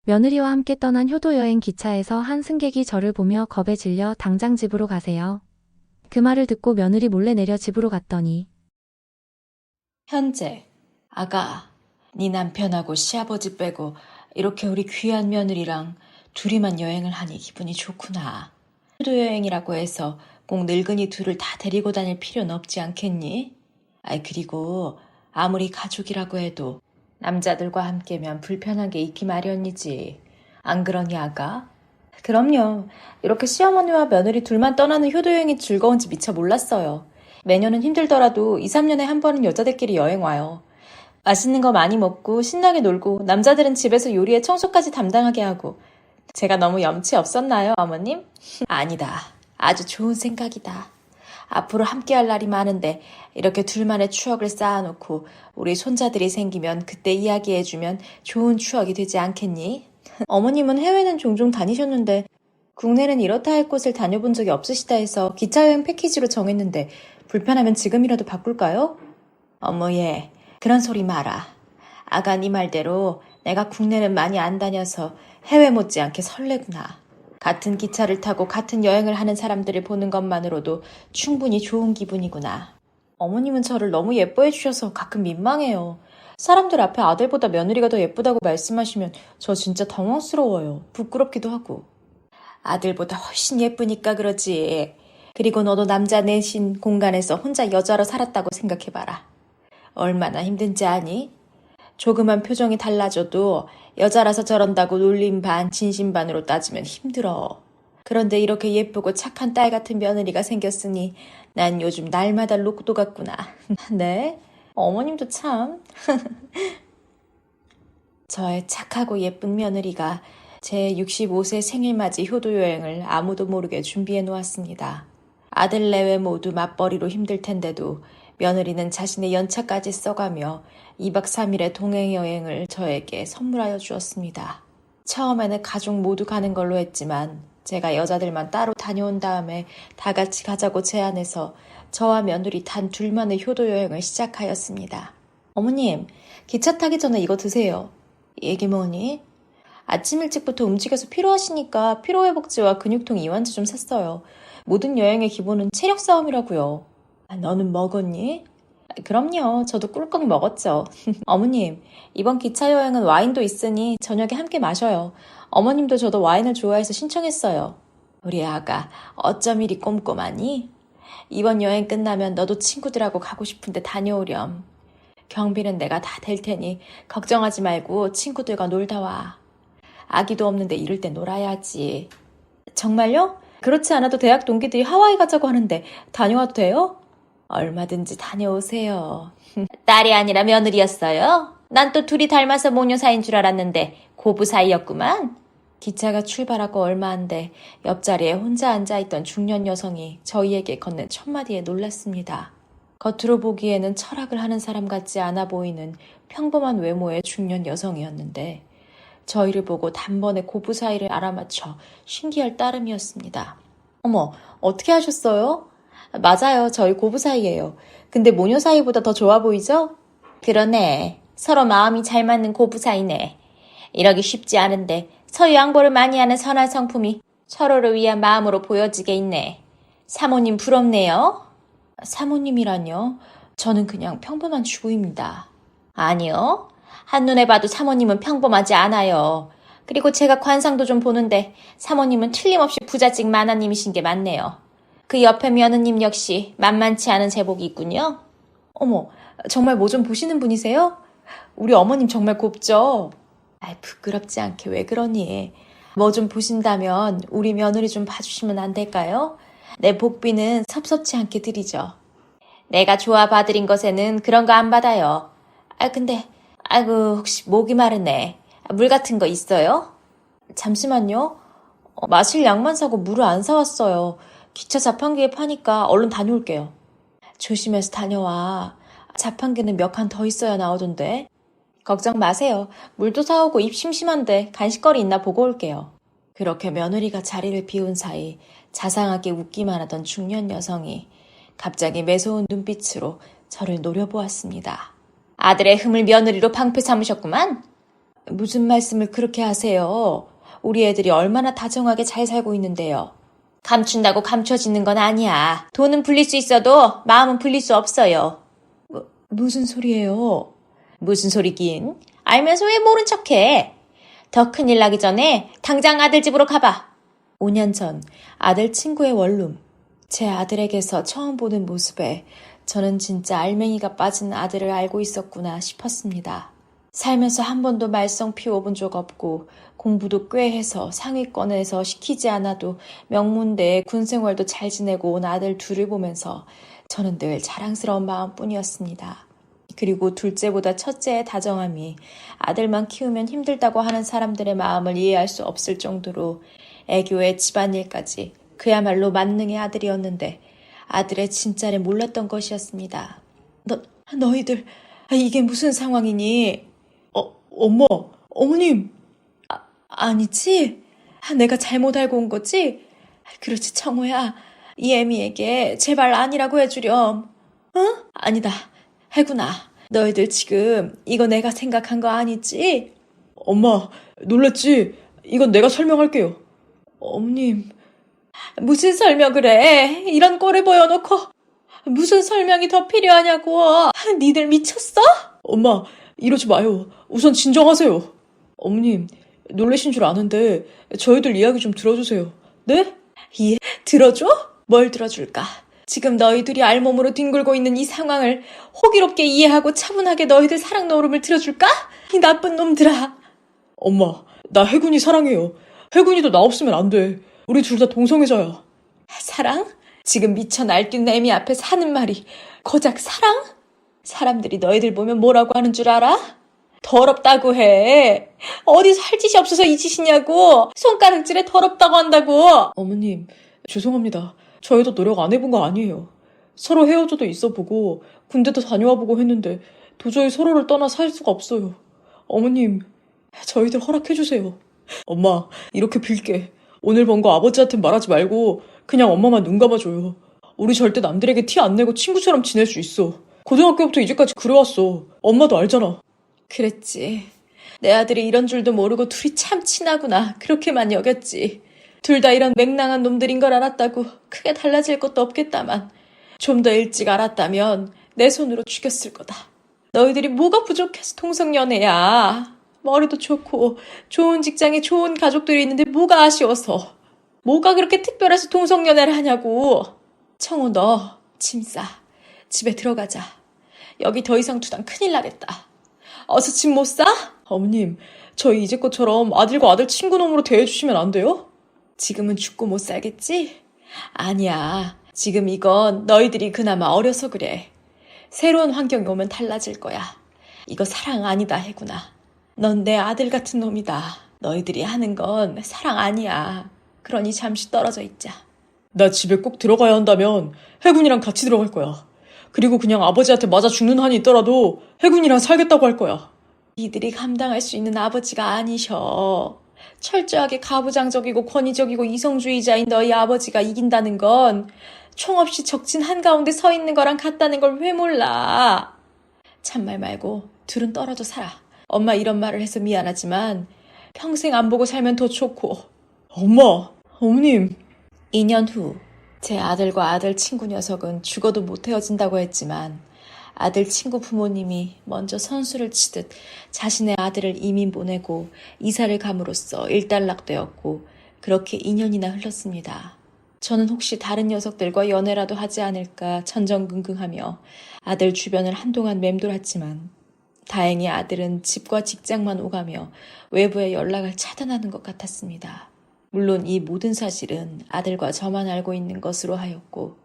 며느리와 함께 떠난 효도 여행 기차에서 한 승객이 저를 보며 겁에 질려 당장 집으로 가세요. 그 말을 듣고 며느리 몰래 내려 집으로 갔더니 현재, 아가, 네 남편하고 시아버지 빼고 이렇게 우리 귀한 며느리랑 둘이만 여행을 하니 기분이 좋구나. 효도여행이라고 해서 꼭 늙은이 둘을 다 데리고 다닐 필요는 없지 않겠니? 그리고 아무리 가족이라고 해도 남자들과 함께면 불편한 게 있기 마련이지. 안 그러니, 아가? 그럼요. 이렇게 시어머니와 며느리 둘만 떠나는 효도여행이 즐거운지 미처 몰랐어요. 매년은 힘들더라도 2, 3년에 한 번은 여자들끼리 여행 와요. 맛있는 거 많이 먹고 신나게 놀고 남자들은 집에서 요리에 청소까지 담당하게 하고. 제가 너무 염치 없었나요, 어머님? 아니다. 아주 좋은 생각이다. 앞으로 함께할 날이 많은데 이렇게 둘만의 추억을 쌓아놓고 우리 손자들이 생기면 그때 이야기해주면 좋은 추억이 되지 않겠니? 어머님은 해외는 종종 다니셨는데 국내는 이렇다 할 곳을 다녀본 적이 없으시다 해서 기차 여행 패키지로 정했는데 불편하면 지금이라도 바꿀까요? 어머 얘, 그런 소리 마라. 아가 네 말대로 내가 국내는 많이 안 다녀서 해외 못지않게 설레구나. 같은 기차를 타고 같은 여행을 하는 사람들을 보는 것만으로도 충분히 좋은 기분이구나. 어머님은 저를 너무 예뻐해 주셔서 가끔 민망해요. 사람들 앞에 아들보다 며느리가 더 예쁘다고 말씀하시면 저 진짜 당황스러워요. 부끄럽기도 하고. 아들보다 훨씬 예쁘니까 그러지. 그리고 너도 남자 내신 공간에서 혼자 여자로 살았다고 생각해봐라. 얼마나 힘든지 아니? 조그만 표정이 달라져도 여자라서 저런다고 놀림 반 진심 반으로 따지면 힘들어. 그런데 이렇게 예쁘고 착한 딸 같은 며느리가 생겼으니 난 요즘 날마다 로또 같구나. 네? 어머님도 참. 저의 착하고 예쁜 며느리가 제 65세 생일맞이 효도여행을 아무도 모르게 준비해 놓았습니다. 아들 내외 모두 맞벌이로 힘들 텐데도 며느리는 자신의 연차까지 써가며 2박 3일의 동행여행을 저에게 선물하여 주었습니다. 처음에는 가족 모두 가는 걸로 했지만 제가 여자들만 따로 다녀온 다음에 다 같이 가자고 제안해서 저와 며느리 단 둘만의 효도여행을 시작하였습니다. 어머님, 기차 타기 전에 이거 드세요. 이게 뭐니? 아침 일찍부터 움직여서 피로하시니까 피로회복제와 근육통 이완제 좀 샀어요. 모든 여행의 기본은 체력 싸움이라고요. 너는 먹었니? 그럼요. 저도 꿀꺽 먹었죠. 어머님, 이번 기차 여행은 와인도 있으니 저녁에 함께 마셔요. 어머님도 저도 와인을 좋아해서 신청했어요. 우리 아가 어쩜 이리 꼼꼼하니? 이번 여행 끝나면 너도 친구들하고 가고 싶은데 다녀오렴. 경비는 내가 다 댈 테니 걱정하지 말고 친구들과 놀다 와. 아기도 없는데 이럴 때 놀아야지. 정말요? 그렇지 않아도 대학 동기들이 하와이 가자고 하는데 다녀와도 돼요? 얼마든지 다녀오세요. 딸이 아니라 며느리였어요? 난 또 둘이 닮아서 모녀 사이인 줄 알았는데 고부 사이였구만. 기차가 출발하고 얼마 안 돼 옆자리에 혼자 앉아있던 중년 여성이 저희에게 건넨 첫마디에 놀랐습니다. 겉으로 보기에는 철학을 하는 사람 같지 않아 보이는 평범한 외모의 중년 여성이었는데 저희를 보고 단번에 고부 사이를 알아맞혀 신기할 따름이었습니다. 어머, 어떻게 하셨어요? 맞아요. 저희 고부 사이예요. 근데 모녀 사이보다 더 좋아 보이죠? 그러네. 서로 마음이 잘 맞는 고부 사이네. 이러기 쉽지 않은데 서로 양보를 많이 하는 선한 성품이 서로를 위한 마음으로 보여지게 있네. 사모님 부럽네요. 사모님이란요? 저는 그냥 평범한 주부입니다. 아니요. 한눈에 봐도 사모님은 평범하지 않아요. 그리고 제가 관상도 좀 보는데 사모님은 틀림없이 부잣집 마나님이신 게 맞네요. 그 옆에 며느님 역시 만만치 않은 제복이 있군요. 어머, 정말 뭐 좀 보시는 분이세요? 우리 어머님 정말 곱죠? 부끄럽지 않게 왜 그러니? 뭐 좀 보신다면 우리 며느리 좀 봐주시면 안 될까요? 내 복비는 섭섭치 않게 드리죠. 내가 좋아 봐드린 것에는 그런 거 안 받아요. 근데 아이고 혹시 목이 마르네. 물 같은 거 있어요? 잠시만요. 마실 약만 사고 물을 안 사왔어요. 기차 자판기에 파니까 얼른 다녀올게요. 조심해서 다녀와. 자판기는 몇 칸 더 있어야 나오던데. 걱정 마세요. 물도 사오고 입 심심한데 간식거리 있나 보고 올게요. 그렇게 며느리가 자리를 비운 사이 자상하게 웃기만 하던 중년 여성이 갑자기 매서운 눈빛으로 저를 노려보았습니다. 아들의 흠을 며느리로 방패 삼으셨구만. 무슨 말씀을 그렇게 하세요? 우리 애들이 얼마나 다정하게 잘 살고 있는데요. 감춘다고 감춰지는 건 아니야. 돈은 불릴 수 있어도 마음은 불릴 수 없어요. 무슨 소리예요? 무슨 소리긴? 알면서 왜 모른 척해? 더 큰일 나기 전에 당장 아들 집으로 가봐. 5년 전 아들 친구의 원룸. 제 아들에게서 처음 보는 모습에 저는 진짜 알맹이가 빠진 아들을 알고 있었구나 싶었습니다. 살면서 한 번도 말썽 피워본 적 없고 공부도 꽤 해서 상위권에서 시키지 않아도 명문대에 군생활도 잘 지내고 온 아들 둘을 보면서 저는 늘 자랑스러운 마음뿐이었습니다. 그리고 둘째보다 첫째의 다정함이 아들만 키우면 힘들다고 하는 사람들의 마음을 이해할 수 없을 정도로 애교에 집안일까지 그야말로 만능의 아들이었는데 아들의 진짜를 몰랐던 것이었습니다. 너희들 이게 무슨 상황이니? 엄마, 어머님. 아니지? 내가 잘못 알고 온 거지? 그렇지, 청호야. 이 애미에게 제발 아니라고 해주렴. 아니다. 해구나. 너희들 지금 이거 내가 생각한 거 아니지? 엄마, 놀랬지? 이건 내가 설명할게요. 어머님. 무슨 설명을 해? 이런 꼴을 보여놓고 무슨 설명이 더 필요하냐고. 니들 미쳤어? 엄마, 이러지 마요. 우선 진정하세요. 어머님, 놀라신 줄 아는데 저희들 이야기 좀 들어주세요. 네? 들어줘? 뭘 들어줄까? 지금 너희들이 알몸으로 뒹굴고 있는 이 상황을 호기롭게 이해하고 차분하게 너희들 사랑 노름을 들어줄까? 이 나쁜 놈들아. 엄마, 나 혜군이 사랑해요. 혜군이도 나 없으면 안 돼. 우리 둘 다 동성애자야. 사랑? 지금 미쳐 날뛴 애미 앞에서 하는 말이 고작 사랑? 사람들이 너희들 보면 뭐라고 하는 줄 알아? 더럽다고 해. 어디서 할 짓이 없어서 이 짓이냐고. 손가락질에 더럽다고 한다고. 어머님, 죄송합니다. 저희도 노력 안 해본 거 아니에요. 서로 헤어져도 있어보고 군대도 다녀와보고 했는데 도저히 서로를 떠나 살 수가 없어요. 어머님, 저희들 허락해주세요. 엄마, 이렇게 빌게. 오늘 번 거 아버지한테 말하지 말고 그냥 엄마만 눈 감아줘요. 우리 절대 남들에게 티 안 내고 친구처럼 지낼 수 있어. 고등학교부터 이제까지 그래왔어. 엄마도 알잖아. 그랬지. 내 아들이 이런 줄도 모르고 둘이 참 친하구나. 그렇게만 여겼지. 둘 다 이런 맹랑한 놈들인 걸 알았다고 크게 달라질 것도 없겠다만 좀 더 일찍 알았다면 내 손으로 죽였을 거다. 너희들이 뭐가 부족해서 동성연애야. 머리도 좋고 좋은 직장에 좋은 가족들이 있는데 뭐가 아쉬워서. 뭐가 그렇게 특별해서 동성연애를 하냐고. 청호 너 짐 싸. 집에 들어가자. 여기 더 이상 두당 큰일 나겠다. 어서 짐 못 싸? 어머님, 저희 이제껏처럼 아들과 아들 친구놈으로 대해주시면 안 돼요? 지금은 죽고 못 살겠지? 아니야. 지금 이건 너희들이 그나마 어려서 그래. 새로운 환경이 오면 달라질 거야. 이거 사랑 아니다, 혜구나. 넌 내 아들 같은 놈이다. 너희들이 하는 건 사랑 아니야. 그러니 잠시 떨어져 있자. 나 집에 꼭 들어가야 한다면 혜군이랑 같이 들어갈 거야. 그리고 그냥 아버지한테 맞아 죽는 한이 있더라도 혜군이랑 살겠다고 할 거야. 니들이 감당할 수 있는 아버지가 아니셔. 철저하게 가부장적이고 권위적이고 이성주의자인 너희 아버지가 이긴다는 건 총 없이 적진 한가운데 서 있는 거랑 같다는 걸 왜 몰라. 참말 말고 둘은 떨어져 살아. 엄마 이런 말을 해서 미안하지만 평생 안 보고 살면 더 좋고. 엄마, 어머님. 2년 후 제 아들과 아들 친구 녀석은 죽어도 못 헤어진다고 했지만 아들 친구 부모님이 먼저 선수를 치듯 자신의 아들을 이민 보내고 이사를 감으로써 일단락되었고 그렇게 2년이나 흘렀습니다. 저는 혹시 다른 녀석들과 연애라도 하지 않을까 전전긍긍하며 아들 주변을 한동안 맴돌았지만 다행히 아들은 집과 직장만 오가며 외부의 연락을 차단하는 것 같았습니다. 물론 이 모든 사실은 아들과 저만 알고 있는 것으로 하였고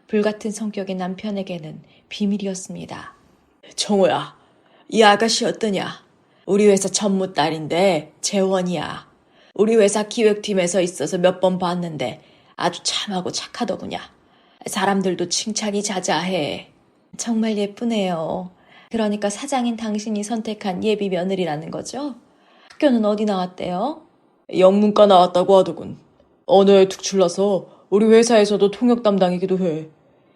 불같은 성격의 남편에게는 비밀이었습니다. 정호야, 이 아가씨 어떠냐? 우리 회사 전무 딸인데 재원이야. 우리 회사 기획팀에서 있어서 몇 번 봤는데 아주 참하고 착하더구냐. 사람들도 칭찬이 자자해. 정말 예쁘네요. 그러니까 사장인 당신이 선택한 예비 며느리라는 거죠? 학교는 어디 나왔대요? 영문과 나왔다고 하더군. 언어에 특출나서 우리 회사에서도 통역 담당이기도 해.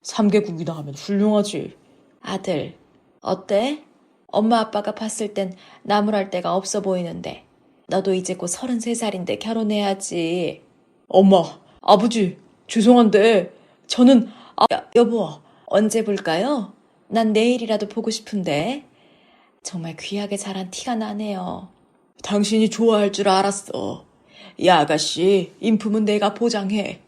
3개국이나 하면 훌륭하지. 아들, 어때? 엄마 아빠가 봤을 땐 나무랄 데가 없어 보이는데. 너도 이제 곧 33살인데 결혼해야지. 엄마, 아버지, 죄송한데 저는 여보, 언제 볼까요? 난 내일이라도 보고 싶은데. 정말 귀하게 자란 티가 나네요. 당신이 좋아할 줄 알았어. 이 아가씨, 인품은 내가 보장해.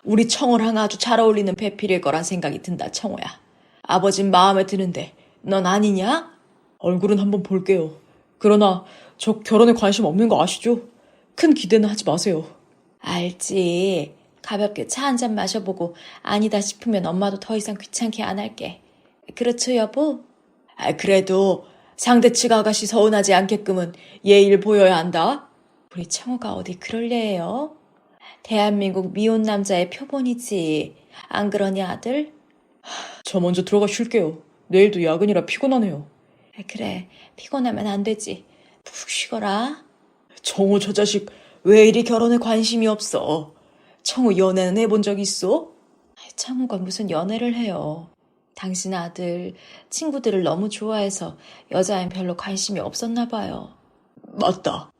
우리 청호랑 아주 잘 어울리는 배필일 거란 생각이 든다, 청호야. 아버진 마음에 드는데 넌 아니냐? 얼굴은 한번 볼게요. 그러나 저 결혼에 관심 없는 거 아시죠? 큰 기대는 하지 마세요. 알지. 가볍게 차 한 잔 마셔보고 아니다 싶으면 엄마도 더 이상 귀찮게 안 할게. 그렇죠, 여보? 그래도 상대 측 아가씨 서운하지 않게끔은 예의를 보여야 한다. 우리 청호가 어디 그럴 래예요? 대한민국 미혼 남자의 표본이지. 안 그러냐, 아들? 저 먼저 들어가 쉴게요. 내일도 야근이라 피곤하네요. 그래, 피곤하면 안 되지. 푹 쉬거라. 청호 저 자식 왜 이리 결혼에 관심이 없어? 청호 연애는 해본 적 있어? 청호가 무슨 연애를 해요. 당신 아들 친구들을 너무 좋아해서 여자엔 별로 관심이 없었나 봐요. 맞다.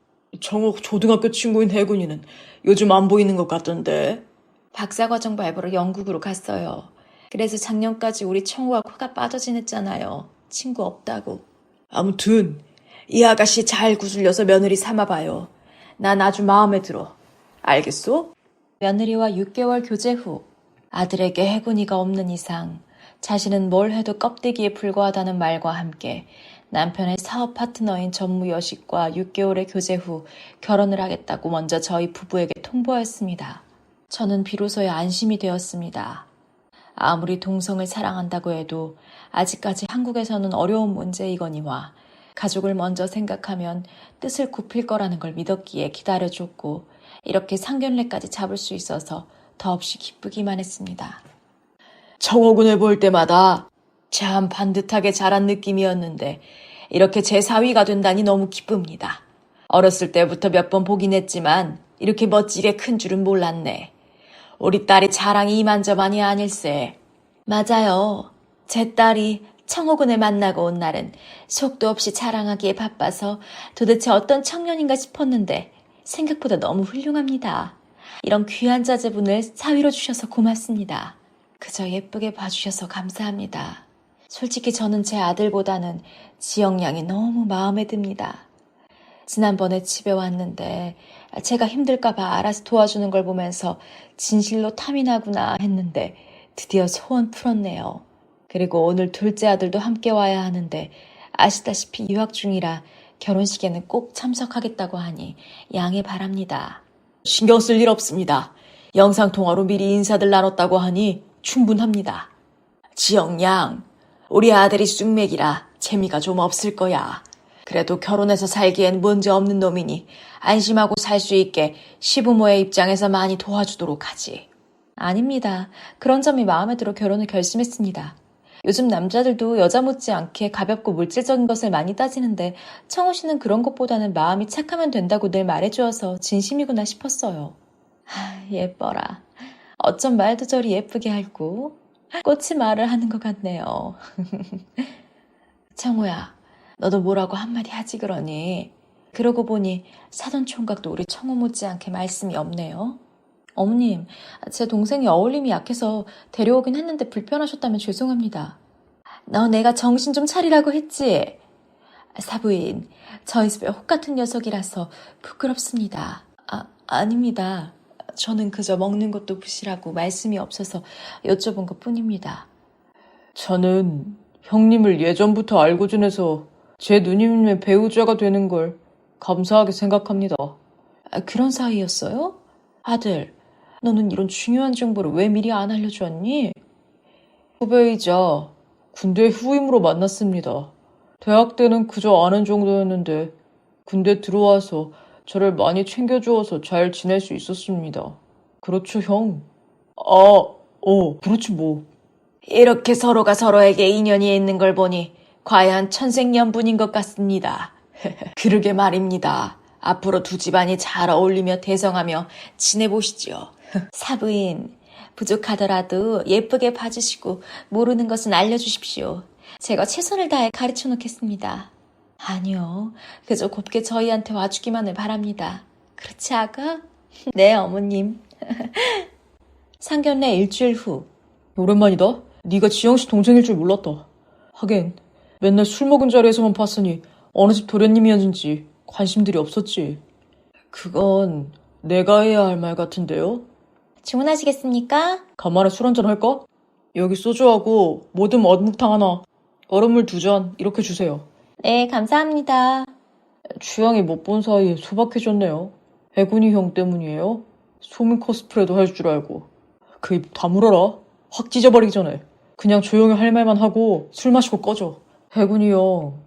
청호 초등학교 친구인 혜군이는 요즘 안 보이는 것 같던데. 박사과정 밟으러 영국으로 갔어요. 그래서 작년까지 우리 청호가 코가 빠져 지냈잖아요. 친구 없다고. 아무튼 이 아가씨 잘 구슬려서 며느리 삼아봐요. 난 아주 마음에 들어. 알겠소? 며느리와 6개월 교제 후 아들에게 해군이가 없는 이상 자신은 뭘 해도 껍데기에 불과하다는 말과 함께 남편의 사업 파트너인 전무여식과 6개월의 교제 후 결혼을 하겠다고 먼저 저희 부부에게 통보했습니다. 저는 비로소야 안심이 되었습니다. 아무리 동성을 사랑한다고 해도 아직까지 한국에서는 어려운 문제이거니와 가족을 먼저 생각하면 뜻을 굽힐 거라는 걸 믿었기에 기다려줬고 이렇게 상견례까지 잡을 수 있어서 더없이 기쁘기만 했습니다. 청호군을 볼 때마다 참 반듯하게 자란 느낌이었는데 이렇게 제 사위가 된다니 너무 기쁩니다. 어렸을 때부터 몇 번 보긴 했지만 이렇게 멋지게 큰 줄은 몰랐네. 우리 딸이 자랑이 이만저만이 아닐세. 맞아요. 제 딸이 청호군을 만나고 온 날은 속도 없이 자랑하기에 바빠서 도대체 어떤 청년인가 싶었는데 생각보다 너무 훌륭합니다. 이런 귀한 자제분을 사위로 주셔서 고맙습니다. 그저 예쁘게 봐주셔서 감사합니다. 솔직히 저는 제 아들보다는 지영 양이 너무 마음에 듭니다. 지난번에 집에 왔는데 제가 힘들까봐 알아서 도와주는 걸 보면서 진실로 탐이 나구나 했는데 드디어 소원 풀었네요. 그리고 오늘 둘째 아들도 함께 와야 하는데 아시다시피 유학 중이라 결혼식에는 꼭 참석하겠다고 하니 양해 바랍니다. 신경 쓸 일 없습니다. 영상통화로 미리 인사들 나눴다고 하니 충분합니다. 지영 양, 우리 아들이 쑥맥이라 재미가 좀 없을 거야. 그래도 결혼해서 살기엔 문제 없는 놈이니 안심하고 살 수 있게 시부모의 입장에서 많이 도와주도록 하지. 아닙니다. 그런 점이 마음에 들어 결혼을 결심했습니다. 요즘 남자들도 여자 못지않게 가볍고 물질적인 것을 많이 따지는데 청호 씨는 그런 것보다는 마음이 착하면 된다고 늘 말해주어서 진심이구나 싶었어요. 예뻐라. 어쩜 말도 저리 예쁘게 할고 꽃이 말을 하는 것 같네요. 청호야, 너도 뭐라고 한마디 하지 그러니? 그러고 보니 사돈총각도 우리 청호 못지않게 말씀이 없네요. 어머님, 제 동생이 어울림이 약해서 데려오긴 했는데 불편하셨다면 죄송합니다. 너 내가 정신 좀 차리라고 했지? 사부인, 저희 집에 혹 같은 녀석이라서 부끄럽습니다. 아닙니다. 저는 그저 먹는 것도 부실하고 말씀이 없어서 여쭤본 것뿐입니다. 저는 형님을 예전부터 알고 지내서 제 누님의 배우자가 되는 걸 감사하게 생각합니다. 그런 사이였어요? 아들, 너는 이런 중요한 정보를 왜 미리 안 알려주었니? 후배이자 군대 후임으로 만났습니다. 대학 때는 그저 아는 정도였는데 군대 들어와서 저를 많이 챙겨주어서 잘 지낼 수 있었습니다. 그렇죠, 형? 그렇지 뭐. 이렇게 서로가 서로에게 인연이 있는 걸 보니 과연 천생연분인 것 같습니다. 그러게 말입니다. 앞으로 두 집안이 잘 어울리며 대성하며 지내보시죠. 사부인, 부족하더라도 예쁘게 봐주시고 모르는 것은 알려주십시오. 제가 최선을 다해 가르쳐 놓겠습니다. 아니요, 그저 곱게 저희한테 와주기만을 바랍니다. 그렇지, 아가? 네, 어머님. 상견례 일주일 후. 오랜만이다. 네가 지영씨 동생일 줄 몰랐다. 하긴 맨날 술 먹은 자리에서만 봤으니 어느 집 도련님이었는지 관심들이 없었지. 그건 내가 해야 할 말 같은데요? 주문하시겠습니까? 간만에 술 한잔 할까? 여기 소주하고 모듬 어묵탕 하나, 얼음물 2잔 이렇게 주세요. 네, 감사합니다. 취향이 못 본 사이에 소박해졌네요. 해군이 형 때문이에요? 소민 코스프레도 할 줄 알고. 그 입 다물어라. 확 찢어버리기 전에. 그냥 조용히 할 말만 하고 술 마시고 꺼져. 해군이 형,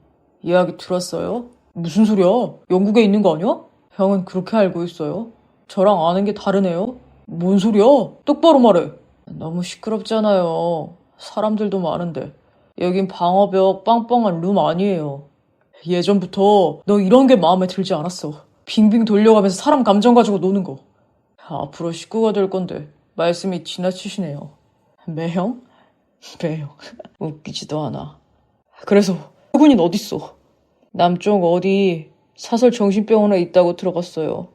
이야기 들었어요? 무슨 소리야? 영국에 있는 거 아니야? 형은 그렇게 알고 있어요. 저랑 아는 게 다르네요. 뭔 소리야? 똑바로 말해. 너무 시끄럽잖아요. 사람들도 많은데. 여긴 방어벽 빵빵한 룸 아니에요. 예전부터 너 이런 게 마음에 들지 않았어. 빙빙 돌려가면서 사람 감정 가지고 노는 거. 앞으로 식구가 될 건데 말씀이 지나치시네요. 매형? 매형. 웃기지도 않아. 그래서 해군인 어딨어? 남쪽 어디 사설 정신병원에 있다고 들어갔어요.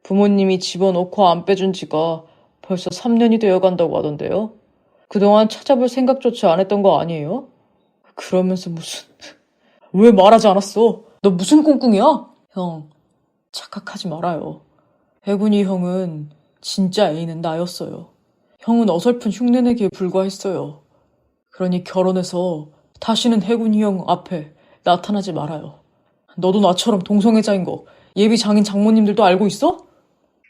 부모님이 집어넣고 안 빼준 지가 벌써 3년이 되어간다고 하던데요. 그동안 찾아볼 생각조차 안 했던 거 아니에요? 그러면서 무슨... 왜 말하지 않았어? 너 무슨 꿍꿍이야? 형, 착각하지 말아요. 해군이 형은 진짜 애인은 나였어요. 형은 어설픈 흉내내기에 불과했어요. 그러니 결혼해서 다시는 해군이 형 앞에 나타나지 말아요. 너도 나처럼 동성애자인 거 예비 장인 장모님들도 알고 있어?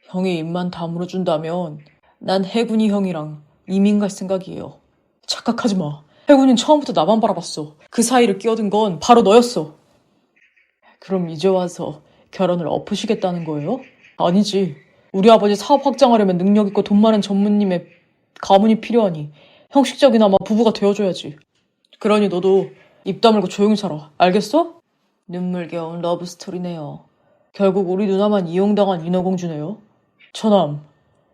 형이 입만 다물어준다면 난 해군이 형이랑 이민 갈 생각이에요. 착각하지 마. 해군은 처음부터 나만 바라봤어. 그 사이를 끼어든 건 바로 너였어. 그럼 이제 와서 결혼을 엎으시겠다는 거예요? 아니지. 우리 아버지 사업 확장하려면 능력 있고 돈 많은 전무님의 가문이 필요하니 형식적이나마 부부가 되어줘야지. 그러니 너도 입 다물고 조용히 살아. 알겠어? 눈물겨운 러브스토리네요. 결국 우리 누나만 이용당한 인어공주네요. 처남,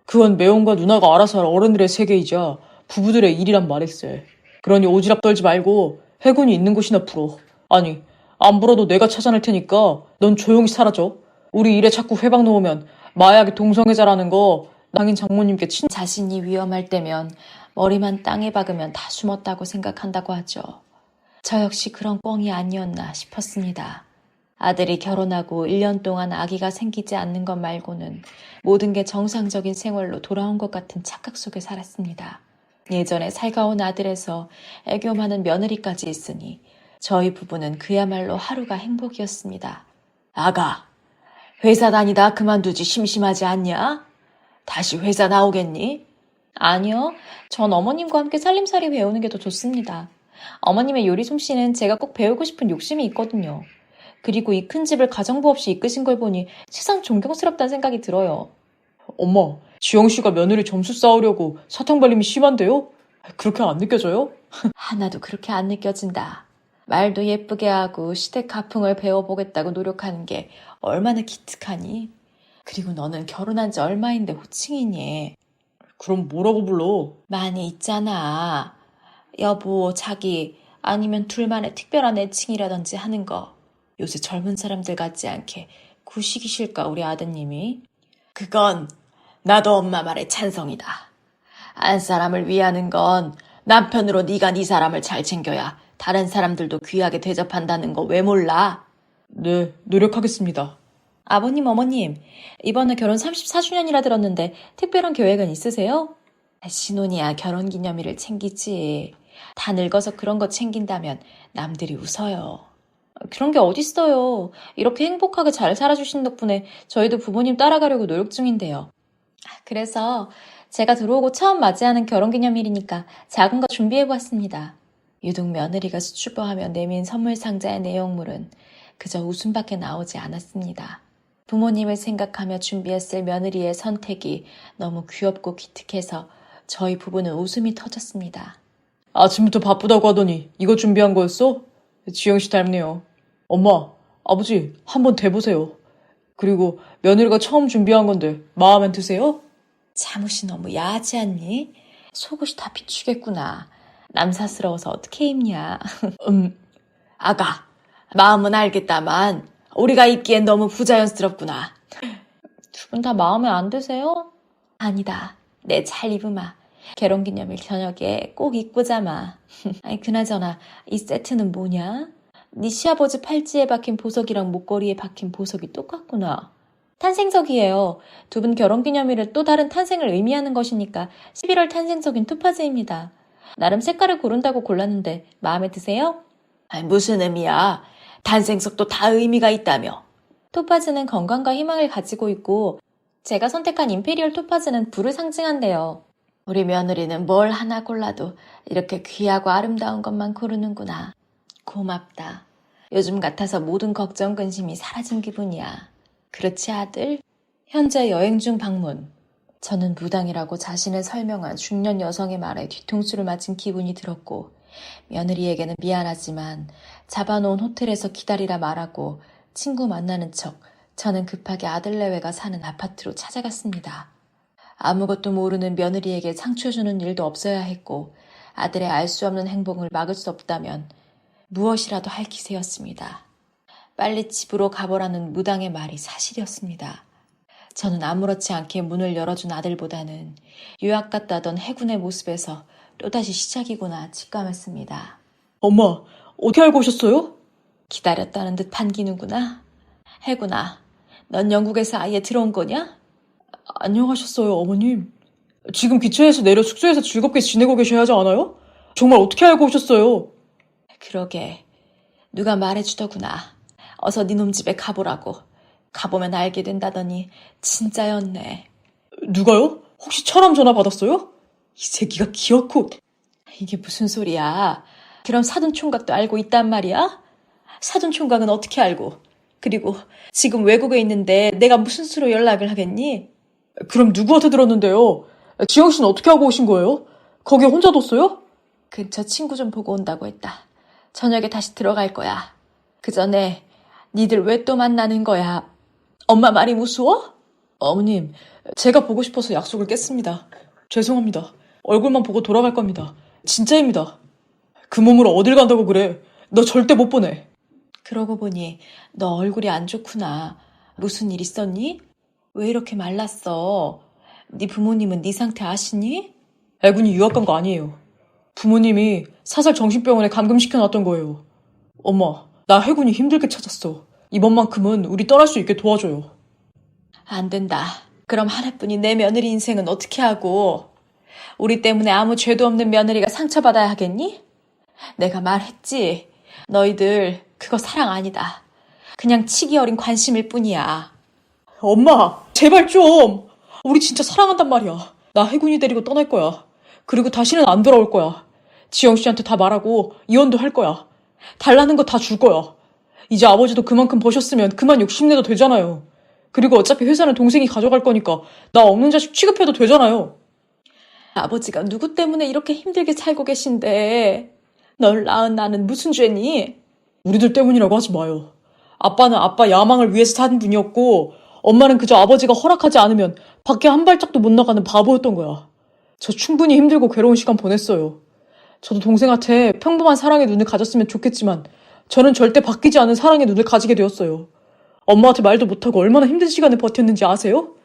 그건 매형과 누나가 알아서 할 어른들의 세계이자 부부들의 일이란 말일세. 그러니 오지랖 떨지 말고 해군이 있는 곳이나 풀어. 아니, 안 불어도 내가 찾아낼 테니까 넌 조용히 사라져. 우리 일에 자꾸 회방 놓으면 마약의 동성애자라는 거 당인 장모님께 자신이 위험할 때면 머리만 땅에 박으면 다 숨었다고 생각한다고 하죠. 저 역시 그런 뻥이 아니었나 싶었습니다. 아들이 결혼하고 1년 동안 아기가 생기지 않는 것 말고는 모든 게 정상적인 생활로 돌아온 것 같은 착각 속에 살았습니다. 예전에 살가운 아들에서 애교 많은 며느리까지 있으니 저희 부부는 그야말로 하루가 행복이었습니다. 아가, 회사 다니다 그만두지 심심하지 않냐? 다시 회사 나오겠니? 아니요, 전 어머님과 함께 살림살이 배우는 게 더 좋습니다. 어머님의 요리 솜씨는 제가 꼭 배우고 싶은 욕심이 있거든요. 그리고 이 큰 집을 가정부 없이 이끄신 걸 보니 세상 존경스럽다는 생각이 들어요. 엄마, 지영씨가 며느리 점수 쌓으려고 사탕 발림이 심한데요? 그렇게 안 느껴져요? 하나도 그렇게 안 느껴진다. 말도 예쁘게 하고 시댁 가풍을 배워보겠다고 노력하는 게 얼마나 기특하니? 그리고 너는 결혼한 지 얼마인데 호칭이니? 그럼 뭐라고 불러? 많이 있잖아. 여보, 자기, 아니면 둘만의 특별한 애칭이라든지 하는 거. 요새 젊은 사람들 같지 않게 구시기 싫까, 우리 아드님이? 그건 나도 엄마 말에 찬성이다. 안 사람을 위하는 건 남편으로 네가 네 사람을 잘 챙겨야 다른 사람들도 귀하게 대접한다는 거 왜 몰라? 네, 노력하겠습니다. 아버님, 어머님, 이번에 결혼 34주년이라 들었는데 특별한 계획은 있으세요? 신혼이야 결혼기념일을 챙기지. 다 늙어서 그런 거 챙긴다면 남들이 웃어요. 그런 게 어딨어요. 이렇게 행복하게 잘 살아주신 덕분에 저희도 부모님 따라가려고 노력 중인데요. 그래서 제가 들어오고 처음 맞이하는 결혼기념일이니까 작은 거 준비해보았습니다. 유독 며느리가 수줍어하며 내민 선물 상자의 내용물은 그저 웃음밖에 나오지 않았습니다. 부모님을 생각하며 준비했을 며느리의 선택이 너무 귀엽고 기특해서 저희 부부는 웃음이 터졌습니다. 아침부터 바쁘다고 하더니 이거 준비한 거였어? 지영씨 닮네요. 엄마, 아버지 한번 대보세요. 그리고 며느리가 처음 준비한 건데 마음엔 드세요? 잠옷이 너무 야하지 않니? 속옷이 다 비추겠구나. 남사스러워서 어떻게 입냐. 아가, 마음은 알겠다만 우리가 입기엔 너무 부자연스럽구나. 두 분 다 마음에 안 드세요? 아니다. 내 잘 입으마. 결혼기념일 저녁에 꼭 입고 자마. 아니 그나저나 이 세트는 뭐냐? 네 시아버지 팔찌에 박힌 보석이랑 목걸이에 박힌 보석이 똑같구나. 탄생석이에요. 두 분 결혼기념일은 또 다른 탄생을 의미하는 것이니까 11월 탄생석인 토파즈입니다. 나름 색깔을 고른다고 골랐는데 마음에 드세요? 아니, 무슨 의미야? 탄생석도 다 의미가 있다며. 토파즈는 건강과 희망을 가지고 있고 제가 선택한 임페리얼 토파즈는 불을 상징한대요. 우리 며느리는 뭘 하나 골라도 이렇게 귀하고 아름다운 것만 고르는구나. 고맙다. 요즘 같아서 모든 걱정 근심이 사라진 기분이야. 그렇지 아들? 현재 여행 중 방문. 저는 무당이라고 자신을 설명한 중년 여성의 말에 뒤통수를 맞은 기분이 들었고 며느리에게는 미안하지만 잡아놓은 호텔에서 기다리라 말하고 친구 만나는 척 저는 급하게 아들네외가 사는 아파트로 찾아갔습니다. 아무것도 모르는 며느리에게 상처 주는 일도 없어야 했고 아들의 알 수 없는 행복을 막을 수 없다면 무엇이라도 할 기세였습니다. 빨리 집으로 가보라는 무당의 말이 사실이었습니다. 저는 아무렇지 않게 문을 열어준 아들보다는 유학 갔다 던 해군의 모습에서 또다시 시작이구나 직감했습니다. 엄마, 어떻게 알고 오셨어요? 기다렸다는 듯 반기는구나. 해군아, 넌 영국에서 아예 들어온 거냐? 안녕하셨어요, 어머님. 지금 기차에서 내려 숙소에서 즐겁게 지내고 계셔야 하지 않아요? 정말 어떻게 알고 오셨어요? 그러게, 누가 말해주더구나. 어서 니놈 집에 가보라고. 가보면 알게 된다더니 진짜였네. 누가요? 혹시 처남 전화 받았어요? 이 새끼가 기어코. 이게 무슨 소리야? 그럼 사돈총각도 알고 있단 말이야? 사돈총각은 어떻게 알고? 그리고 지금 외국에 있는데 내가 무슨 수로 연락을 하겠니? 그럼 누구한테 들었는데요? 지영 씨는 어떻게 하고 오신 거예요? 거기 혼자 뒀어요? 근처 친구 좀 보고 온다고 했다. 저녁에 다시 들어갈 거야. 그 전에 니들 왜 또 만나는 거야? 엄마 말이 무서워? 어머님, 제가 보고 싶어서 약속을 깼습니다. 죄송합니다. 얼굴만 보고 돌아갈 겁니다. 진짜입니다. 그 몸으로 어딜 간다고 그래. 너 절대 못 보내. 그러고 보니 너 얼굴이 안 좋구나. 무슨 일 있었니? 왜 이렇게 말랐어? 네 부모님은 네 상태 아시니? 애군이 유학 간 거 아니에요. 부모님이 사설 정신병원에 감금시켜놨던 거예요. 엄마, 나 해군이 힘들게 찾았어. 이번만큼은 우리 떠날 수 있게 도와줘요. 안 된다. 그럼 하나뿐인 내 며느리 인생은 어떻게 하고? 우리 때문에 아무 죄도 없는 며느리가 상처받아야 하겠니? 내가 말했지. 너희들 그거 사랑 아니다. 그냥 치기 어린 관심일 뿐이야. 엄마, 제발 좀. 우리 진짜 사랑한단 말이야. 나 해군이 데리고 떠날 거야. 그리고 다시는 안 돌아올 거야. 지영 씨한테 다 말하고 이혼도 할 거야. 달라는 거 다 줄 거야. 이제 아버지도 그만큼 버셨으면 그만 욕심내도 되잖아요. 그리고 어차피 회사는 동생이 가져갈 거니까 나 없는 자식 취급해도 되잖아요. 아버지가 누구 때문에 이렇게 힘들게 살고 계신데 널 낳은 나는 무슨 죄니? 우리들 때문이라고 하지 마요. 아빠는 아빠 야망을 위해서 산 분이었고 엄마는 그저 아버지가 허락하지 않으면 밖에 한 발짝도 못 나가는 바보였던 거야. 저 충분히 힘들고 괴로운 시간 보냈어요. 저도 동생한테 평범한 사랑의 눈을 가졌으면 좋겠지만 저는 절대 바뀌지 않은 사랑의 눈을 가지게 되었어요. 엄마한테 말도 못하고 얼마나 힘든 시간을 버텼는지 아세요?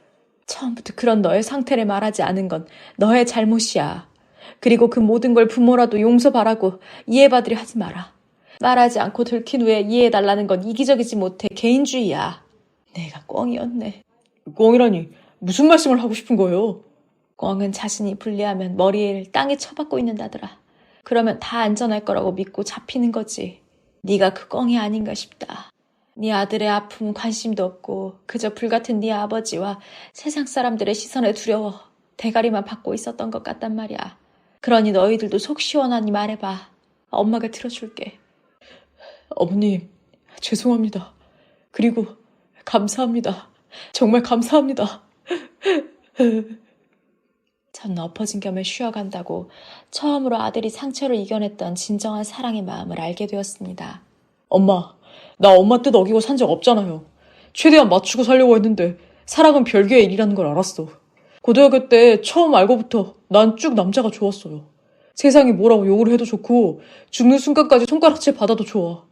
처음부터 그런 너의 상태를 말하지 않은 건 너의 잘못이야. 그리고 그 모든 걸 부모라도 용서바라고 이해받으려 하지 마라. 말하지 않고 들킨 후에 이해해달라는 건 이기적이지 못해 개인주의야. 내가 꿩이었네. 꽁이라니 무슨 말씀을 하고 싶은 거예요? 꿩은 자신이 불리하면 머리를 땅에 쳐박고 있는다더라. 그러면 다 안전할 거라고 믿고 잡히는 거지. 네가 그 꿩이 아닌가 싶다. 네 아들의 아픔은 관심도 없고 그저 불같은 네 아버지와 세상 사람들의 시선에 두려워 대가리만 받고 있었던 것 같단 말이야. 그러니 너희들도 속 시원하니 말해봐. 엄마가 들어줄게. 어머님, 죄송합니다. 그리고 감사합니다. 정말 감사합니다. 전 엎어진 겸에 쉬어간다고 처음으로 아들이 상처를 이겨냈던 진정한 사랑의 마음을 알게 되었습니다. 엄마, 나 엄마 뜻 어기고 산 적 없잖아요. 최대한 맞추고 살려고 했는데 사랑은 별개의 일이라는 걸 알았어. 고등학교 때 처음 알고부터 난 쭉 남자가 좋았어요. 세상이 뭐라고 욕을 해도 좋고 죽는 순간까지 손가락질 받아도 좋아.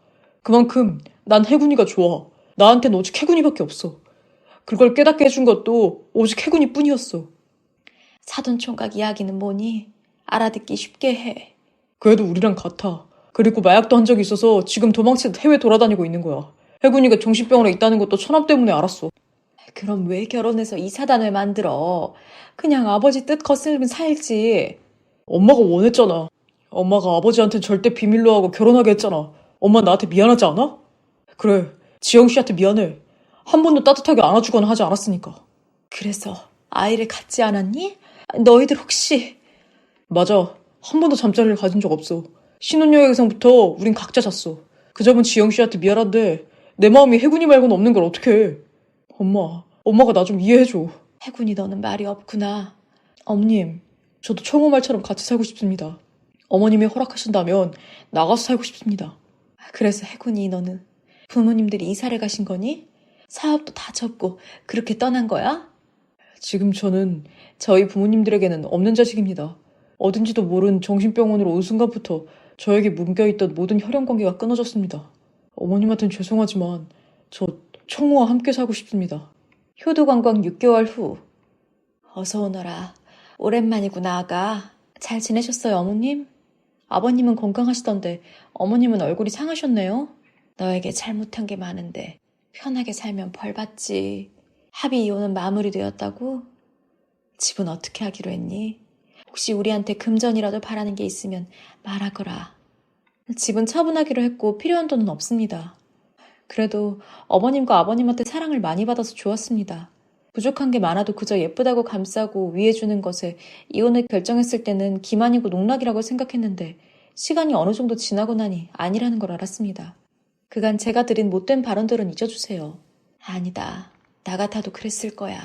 그만큼 난 혜군이가 좋아. 나한텐 오직 혜군이밖에 없어. 그걸 깨닫게 해준 것도 오직 혜군이뿐이었어. 사돈총각 이야기는 뭐니? 알아듣기 쉽게 해. 그래도 우리랑 같아. 그리고 마약도 한 적이 있어서 지금 도망치듯 해외 돌아다니고 있는 거야. 혜군이가 정신병원에 있다는 것도 천암 때문에 알았어. 그럼 왜 결혼해서 이 사단을 만들어? 그냥 아버지 뜻 거스르면 살지. 엄마가 원했잖아. 엄마가 아버지한텐 절대 비밀로 하고 결혼하게 했잖아. 엄마 나한테 미안하지 않아? 그래, 지영 씨한테 미안해. 한 번도 따뜻하게 안아주거나 하지 않았으니까. 그래서 아이를 갖지 않았니? 너희들 혹시... 맞아. 한 번도 잠자리를 가진 적 없어. 신혼여행에서부터 우린 각자 잤어. 그 점은 지영 씨한테 미안한데 내 마음이 혜군이 말고는 없는 걸 어떡해. 엄마가 나 좀 이해해줘. 혜군이 너는 말이 없구나. 어머님, 저도 청호 말처럼 같이 살고 싶습니다. 어머님이 허락하신다면 나가서 살고 싶습니다. 그래서 혜군이 너는 부모님들이 이사를 가신 거니? 사업도 다 접고 그렇게 떠난 거야? 지금 저는 저희 부모님들에게는 없는 자식입니다. 어딘지도 모른 정신병원으로 온 순간부터 저에게 묶여있던 모든 혈연관계가 끊어졌습니다. 어머님한테는 죄송하지만 저 청호와 함께 살고 싶습니다. 효도관광 6개월 후. 어서 오너라. 오랜만이구나, 아가. 잘 지내셨어요, 어머님? 아버님은 건강하시던데 어머님은 얼굴이 상하셨네요. 너에게 잘못한 게 많은데 편하게 살면 벌 받지. 합의 이혼은 마무리되었다고? 집은 어떻게 하기로 했니? 혹시 우리한테 금전이라도 바라는 게 있으면 말하거라. 집은 처분하기로 했고 필요한 돈은 없습니다. 그래도 어머님과 아버님한테 사랑을 많이 받아서 좋았습니다. 부족한 게 많아도 그저 예쁘다고 감싸고 위해주는 것에 이혼을 결정했을 때는 기만이고 농락이라고 생각했는데 시간이 어느 정도 지나고 나니 아니라는 걸 알았습니다. 그간 제가 드린 못된 발언들은 잊어주세요. 아니다. 나 같아도 그랬을 거야.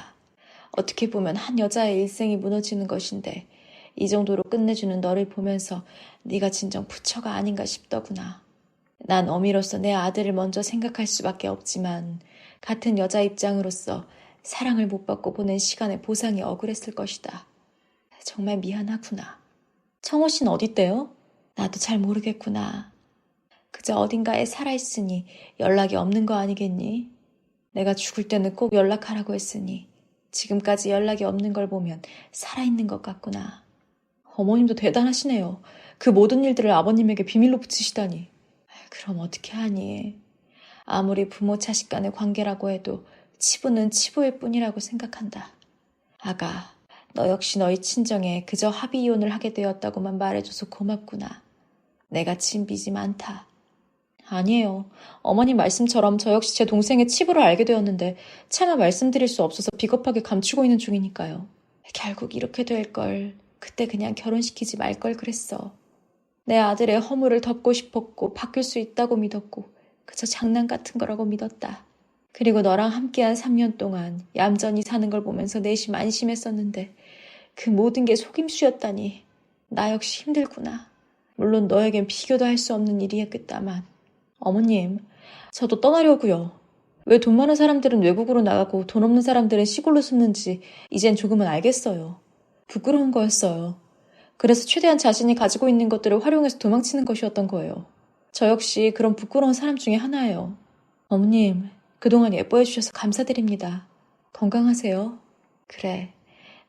어떻게 보면 한 여자의 일생이 무너지는 것인데 이 정도로 끝내주는 너를 보면서 네가 진정 부처가 아닌가 싶더구나. 난 어미로서 내 아들을 먼저 생각할 수밖에 없지만 같은 여자 입장으로서 사랑을 못 받고 보낸 시간의 보상이 억울했을 것이다. 정말 미안하구나. 청호 씨는 어딨대요? 나도 잘 모르겠구나. 그저 어딘가에 살아있으니 연락이 없는 거 아니겠니? 내가 죽을 때는 꼭 연락하라고 했으니 지금까지 연락이 없는 걸 보면 살아있는 것 같구나. 어머님도 대단하시네요. 그 모든 일들을 아버님에게 비밀로 붙이시다니. 그럼 어떻게 하니? 아무리 부모 자식 간의 관계라고 해도 치부는 치부일 뿐이라고 생각한다. 아가, 너 역시 너희 친정에 그저 합의 이혼을 하게 되었다고만 말해줘서 고맙구나. 내가 진 빚이 많다. 아니에요. 어머님 말씀처럼 저 역시 제 동생의 치부를 알게 되었는데 차마 말씀드릴 수 없어서 비겁하게 감추고 있는 중이니까요. 결국 이렇게 될 걸 그때 그냥 결혼시키지 말 걸 그랬어. 내 아들의 허물을 덮고 싶었고 바뀔 수 있다고 믿었고 그저 장난 같은 거라고 믿었다. 그리고 너랑 함께한 3년 동안 얌전히 사는 걸 보면서 내심 안심했었는데 그 모든 게 속임수였다니. 나 역시 힘들구나. 물론 너에겐 비교도 할 수 없는 일이었겠다만. 어머님, 저도 떠나려고요. 왜 돈 많은 사람들은 외국으로 나가고 돈 없는 사람들은 시골로 숨는지 이젠 조금은 알겠어요. 부끄러운 거였어요. 그래서 최대한 자신이 가지고 있는 것들을 활용해서 도망치는 것이었던 거예요. 저 역시 그런 부끄러운 사람 중에 하나예요. 어머님, 그동안 예뻐해 주셔서 감사드립니다. 건강하세요. 그래,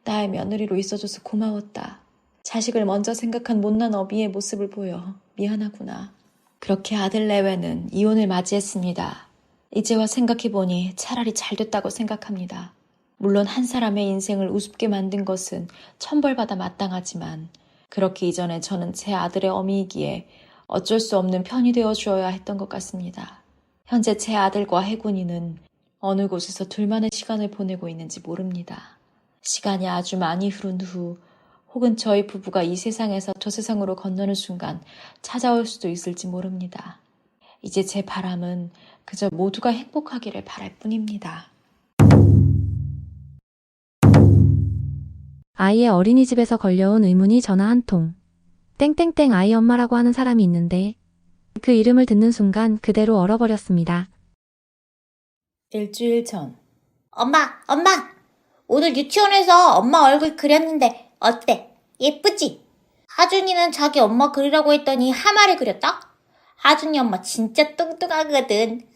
나의 며느리로 있어줘서 고마웠다. 자식을 먼저 생각한 못난 어미의 모습을 보여 미안하구나. 그렇게 아들 내외는 이혼을 맞이했습니다. 이제와 생각해보니 차라리 잘 됐다고 생각합니다. 물론 한 사람의 인생을 우습게 만든 것은 천벌받아 마땅하지만 그렇기 이전에 저는 제 아들의 어미이기에 어쩔 수 없는 편이 되어 주어야 했던 것 같습니다. 현재 제 아들과 혜군이는 어느 곳에서 둘만의 시간을 보내고 있는지 모릅니다. 시간이 아주 많이 흐른 후 혹은 저희 부부가 이 세상에서 저 세상으로 건너는 순간 찾아올 수도 있을지 모릅니다. 이제 제 바람은 그저 모두가 행복하기를 바랄 뿐입니다. 아이의 어린이집에서 걸려온 의문이 전화 한 통. 땡땡땡 아이 엄마라고 하는 사람이 있는데 그 이름을 듣는 순간 그대로 얼어버렸습니다. 일주일 전. 엄마! 오늘 유치원에서 엄마 얼굴 그렸는데 어때? 예쁘지? 하준이는 자기 엄마 그리라고 했더니 하마를 그렸다? 하준이 엄마 진짜 뚱뚱하거든.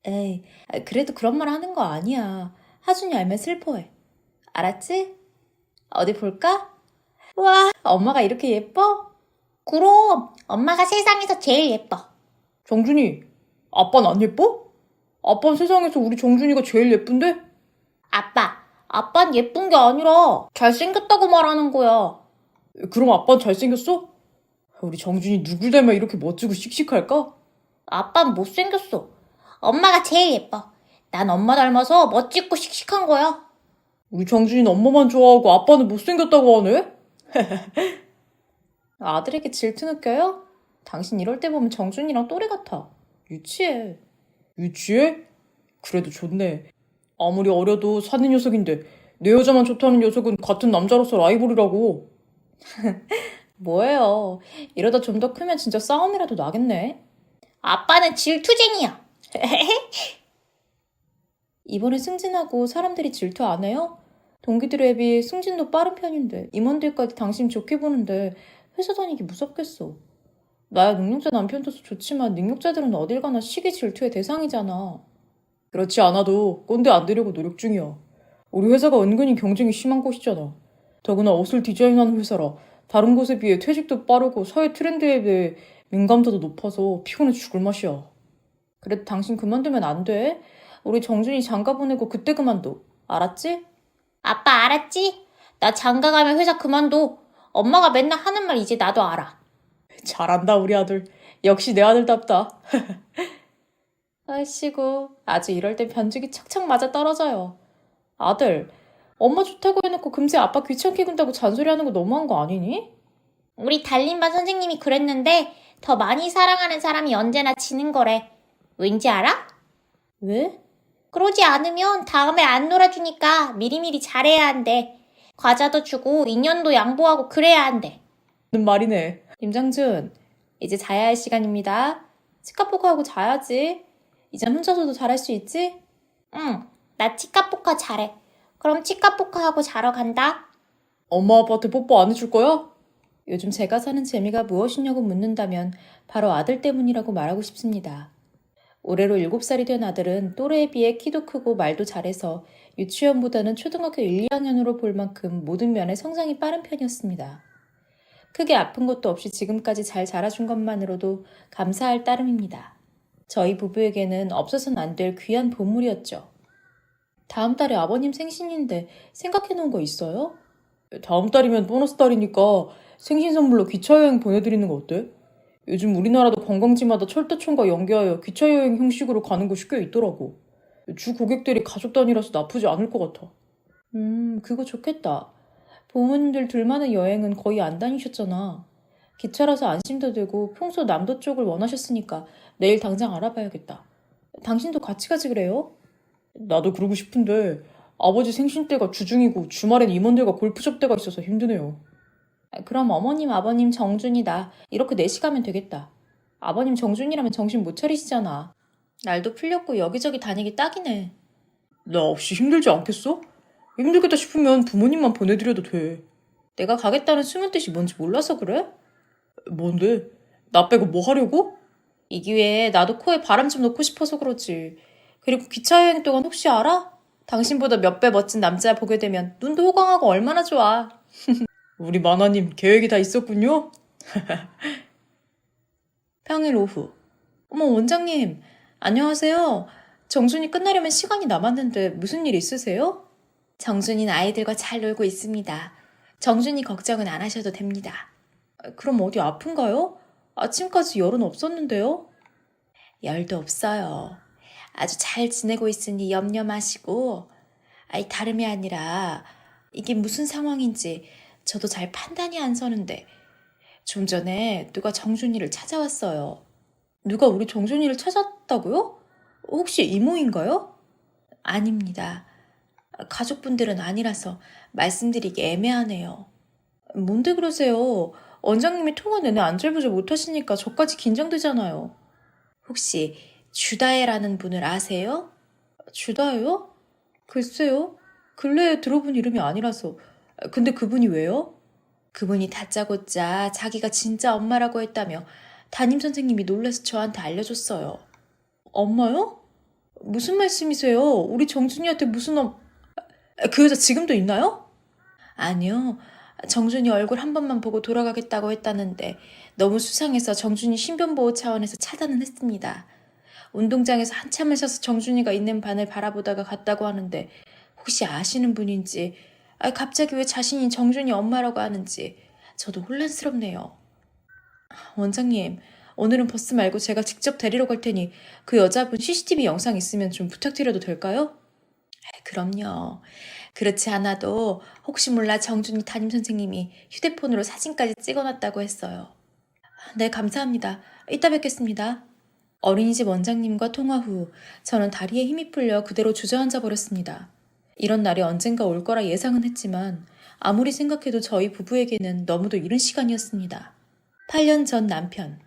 에이, 그래도 그런 말 하는 거 아니야. 하준이 알면 슬퍼해. 알았지? 어디 볼까? 와, 엄마가 이렇게 예뻐? 그럼 엄마가 세상에서 제일 예뻐. 정준이, 아빠는 안 예뻐? 아빠는 세상에서 우리 정준이가 제일 예쁜데? 아빠는 예쁜 게 아니라 잘생겼다고 말하는 거야. 그럼 아빠는 잘생겼어? 우리 정준이 누굴 닮아 이렇게 멋지고 씩씩할까? 아빠는 못생겼어. 엄마가 제일 예뻐. 난 엄마 닮아서 멋지고 씩씩한 거야. 우리 정준이는 엄마만 좋아하고 아빠는 못생겼다고 하네? 아들에게 질투 느껴요? 당신 이럴 때 보면 정준이랑 또래 같아. 유치해. 유치해? 그래도 좋네. 아무리 어려도 사는 녀석인데 내 여자만 좋다는 녀석은 같은 남자로서 라이벌이라고. 뭐예요? 이러다 좀 더 크면 진짜 싸움이라도 나겠네. 아빠는 질투쟁이야. 이번에 승진하고 사람들이 질투 안 해요? 동기들에 비해 승진도 빠른 편인데 임원들까지 당신 좋게 보는데 회사 다니기 무섭겠어. 나야 능력자 남편 둬서 좋지만 능력자들은 어딜 가나 시기 질투의 대상이잖아. 그렇지 않아도 꼰대 안 되려고 노력 중이야. 우리 회사가 은근히 경쟁이 심한 곳이잖아. 더구나 옷을 디자인하는 회사라 다른 곳에 비해 퇴직도 빠르고 사회 트렌드에 대해 민감도도 높아서 피곤해 죽을 맛이야. 그래도 당신 그만두면 안 돼. 우리 정준이 장가 보내고 그때 그만둬. 알았지? 아빠 알았지? 나 장가 가면 회사 그만둬. 엄마가 맨날 하는 말 이제 나도 알아. 잘한다 우리 아들. 역시 내 아들답다. 아이씨고 아주 이럴 땐 변죽이 착착 맞아 떨어져요. 아들, 엄마 좋다고 해놓고 금세 아빠 귀찮게 군다고 잔소리하는 거 너무한 거 아니니? 우리 달림반 선생님이 그랬는데 더 많이 사랑하는 사람이 언제나 지는 거래. 왠지 알아? 왜? 그러지 않으면 다음에 안 놀아주니까 미리미리 잘해야 한대. 과자도 주고 인연도 양보하고 그래야 한대. 는 말이네. 임장준, 이제 자야 할 시간입니다. 치카포카하고 자야지. 이젠 혼자서도 잘할 수 있지? 응, 나 치카포카 잘해. 그럼 치카포카 하고 자러 간다. 엄마 아빠한테 뽀뽀 안 해줄 거야? 요즘 제가 사는 재미가 무엇이냐고 묻는다면 바로 아들 때문이라고 말하고 싶습니다. 올해로 7살이 된 아들은 또래에 비해 키도 크고 말도 잘해서 유치원보다는 초등학교 1, 2학년으로 볼 만큼 모든 면에 성장이 빠른 편이었습니다. 크게 아픈 것도 없이 지금까지 잘 자라준 것만으로도 감사할 따름입니다. 저희 부부에게는 없어서는 안 될 귀한 보물이었죠. 다음 달에 아버님 생신인데 생각해 놓은 거 있어요? 다음 달이면 보너스 달이니까 생신 선물로 기차 여행 보내드리는 거 어때? 요즘 우리나라도 관광지마다 철도청과 연계하여 기차 여행 형식으로 가는 곳이 꽤 있더라고. 주 고객들이 가족 단위라서 나쁘지 않을 것 같아. 그거 좋겠다. 부모님들 둘만의 여행은 거의 안 다니셨잖아. 기차라서 안심도 되고 평소 남도 쪽을 원하셨으니까 내일 당장 알아봐야겠다. 당신도 같이 가지 그래요? 나도 그러고 싶은데 아버지 생신 때가 주중이고 주말엔 임원들과 골프 접대가 있어서 힘드네요. 그럼 어머님, 아버님, 정준이 나 이렇게 넷이 가면 되겠다. 아버님 정준이라면 정신 못 차리시잖아. 날도 풀렸고 여기저기 다니기 딱이네. 나 없이 힘들지 않겠어? 힘들겠다 싶으면 부모님만 보내드려도 돼. 내가 가겠다는 숨은 뜻이 뭔지 몰라서 그래? 뭔데? 나 빼고 뭐 하려고? 이 기회에 나도 코에 바람 좀 넣고 싶어서 그러지. 그리고 기차 여행 동안 혹시 알아? 당신보다 몇 배 멋진 남자 보게 되면 눈도 호강하고 얼마나 좋아. 우리 만화님 계획이 다 있었군요? 평일 오후. 어머 원장님, 안녕하세요. 정준이 끝나려면 시간이 남았는데 무슨 일 있으세요? 정준이는 아이들과 잘 놀고 있습니다. 정준이 걱정은 안 하셔도 됩니다. 그럼 어디 아픈가요? 아침까지 열은 없었는데요? 열도 없어요. 아주 잘 지내고 있으니 염려 마시고. 다름이 아니라 이게 무슨 상황인지 저도 잘 판단이 안 서는데 좀 전에 누가 정준이를 찾아왔어요. 누가 우리 정준이를 찾았다고요? 혹시 이모인가요? 아닙니다. 가족분들은 아니라서 말씀드리기 애매하네요. 뭔데 그러세요? 원장님이 통화 내내 안절부절 못하시니까 저까지 긴장되잖아요. 혹시 주다혜라는 분을 아세요? 주다혜요? 글쎄요. 근래에 들어본 이름이 아니라서. 근데 그분이 왜요? 그분이 다짜고짜 자기가 진짜 엄마라고 했다며 담임 선생님이 놀라서 저한테 알려줬어요. 엄마요? 무슨 말씀이세요? 우리 정준이한테 그 여자 지금도 있나요? 아니요. 정준이 얼굴 한 번만 보고 돌아가겠다고 했다는데 너무 수상해서 정준이 신변보호 차원에서 차단은 했습니다. 운동장에서 한참을 서서 정준이가 있는 반을 바라보다가 갔다고 하는데 혹시 아시는 분인지, 갑자기 왜 자신이 정준이 엄마라고 하는지 저도 혼란스럽네요. 원장님, 오늘은 버스 말고 제가 직접 데리러 갈 테니 그 여자분 CCTV 영상 있으면 좀 부탁드려도 될까요? 그럼요. 그렇지 않아도 혹시 몰라 정준이 담임 선생님이 휴대폰으로 사진까지 찍어놨다고 했어요. 네, 감사합니다. 이따 뵙겠습니다. 어린이집 원장님과 통화 후 저는 다리에 힘이 풀려 그대로 주저앉아 버렸습니다. 이런 날이 언젠가 올 거라 예상은 했지만 아무리 생각해도 저희 부부에게는 너무도 이른 시간이었습니다. 8년 전 남편.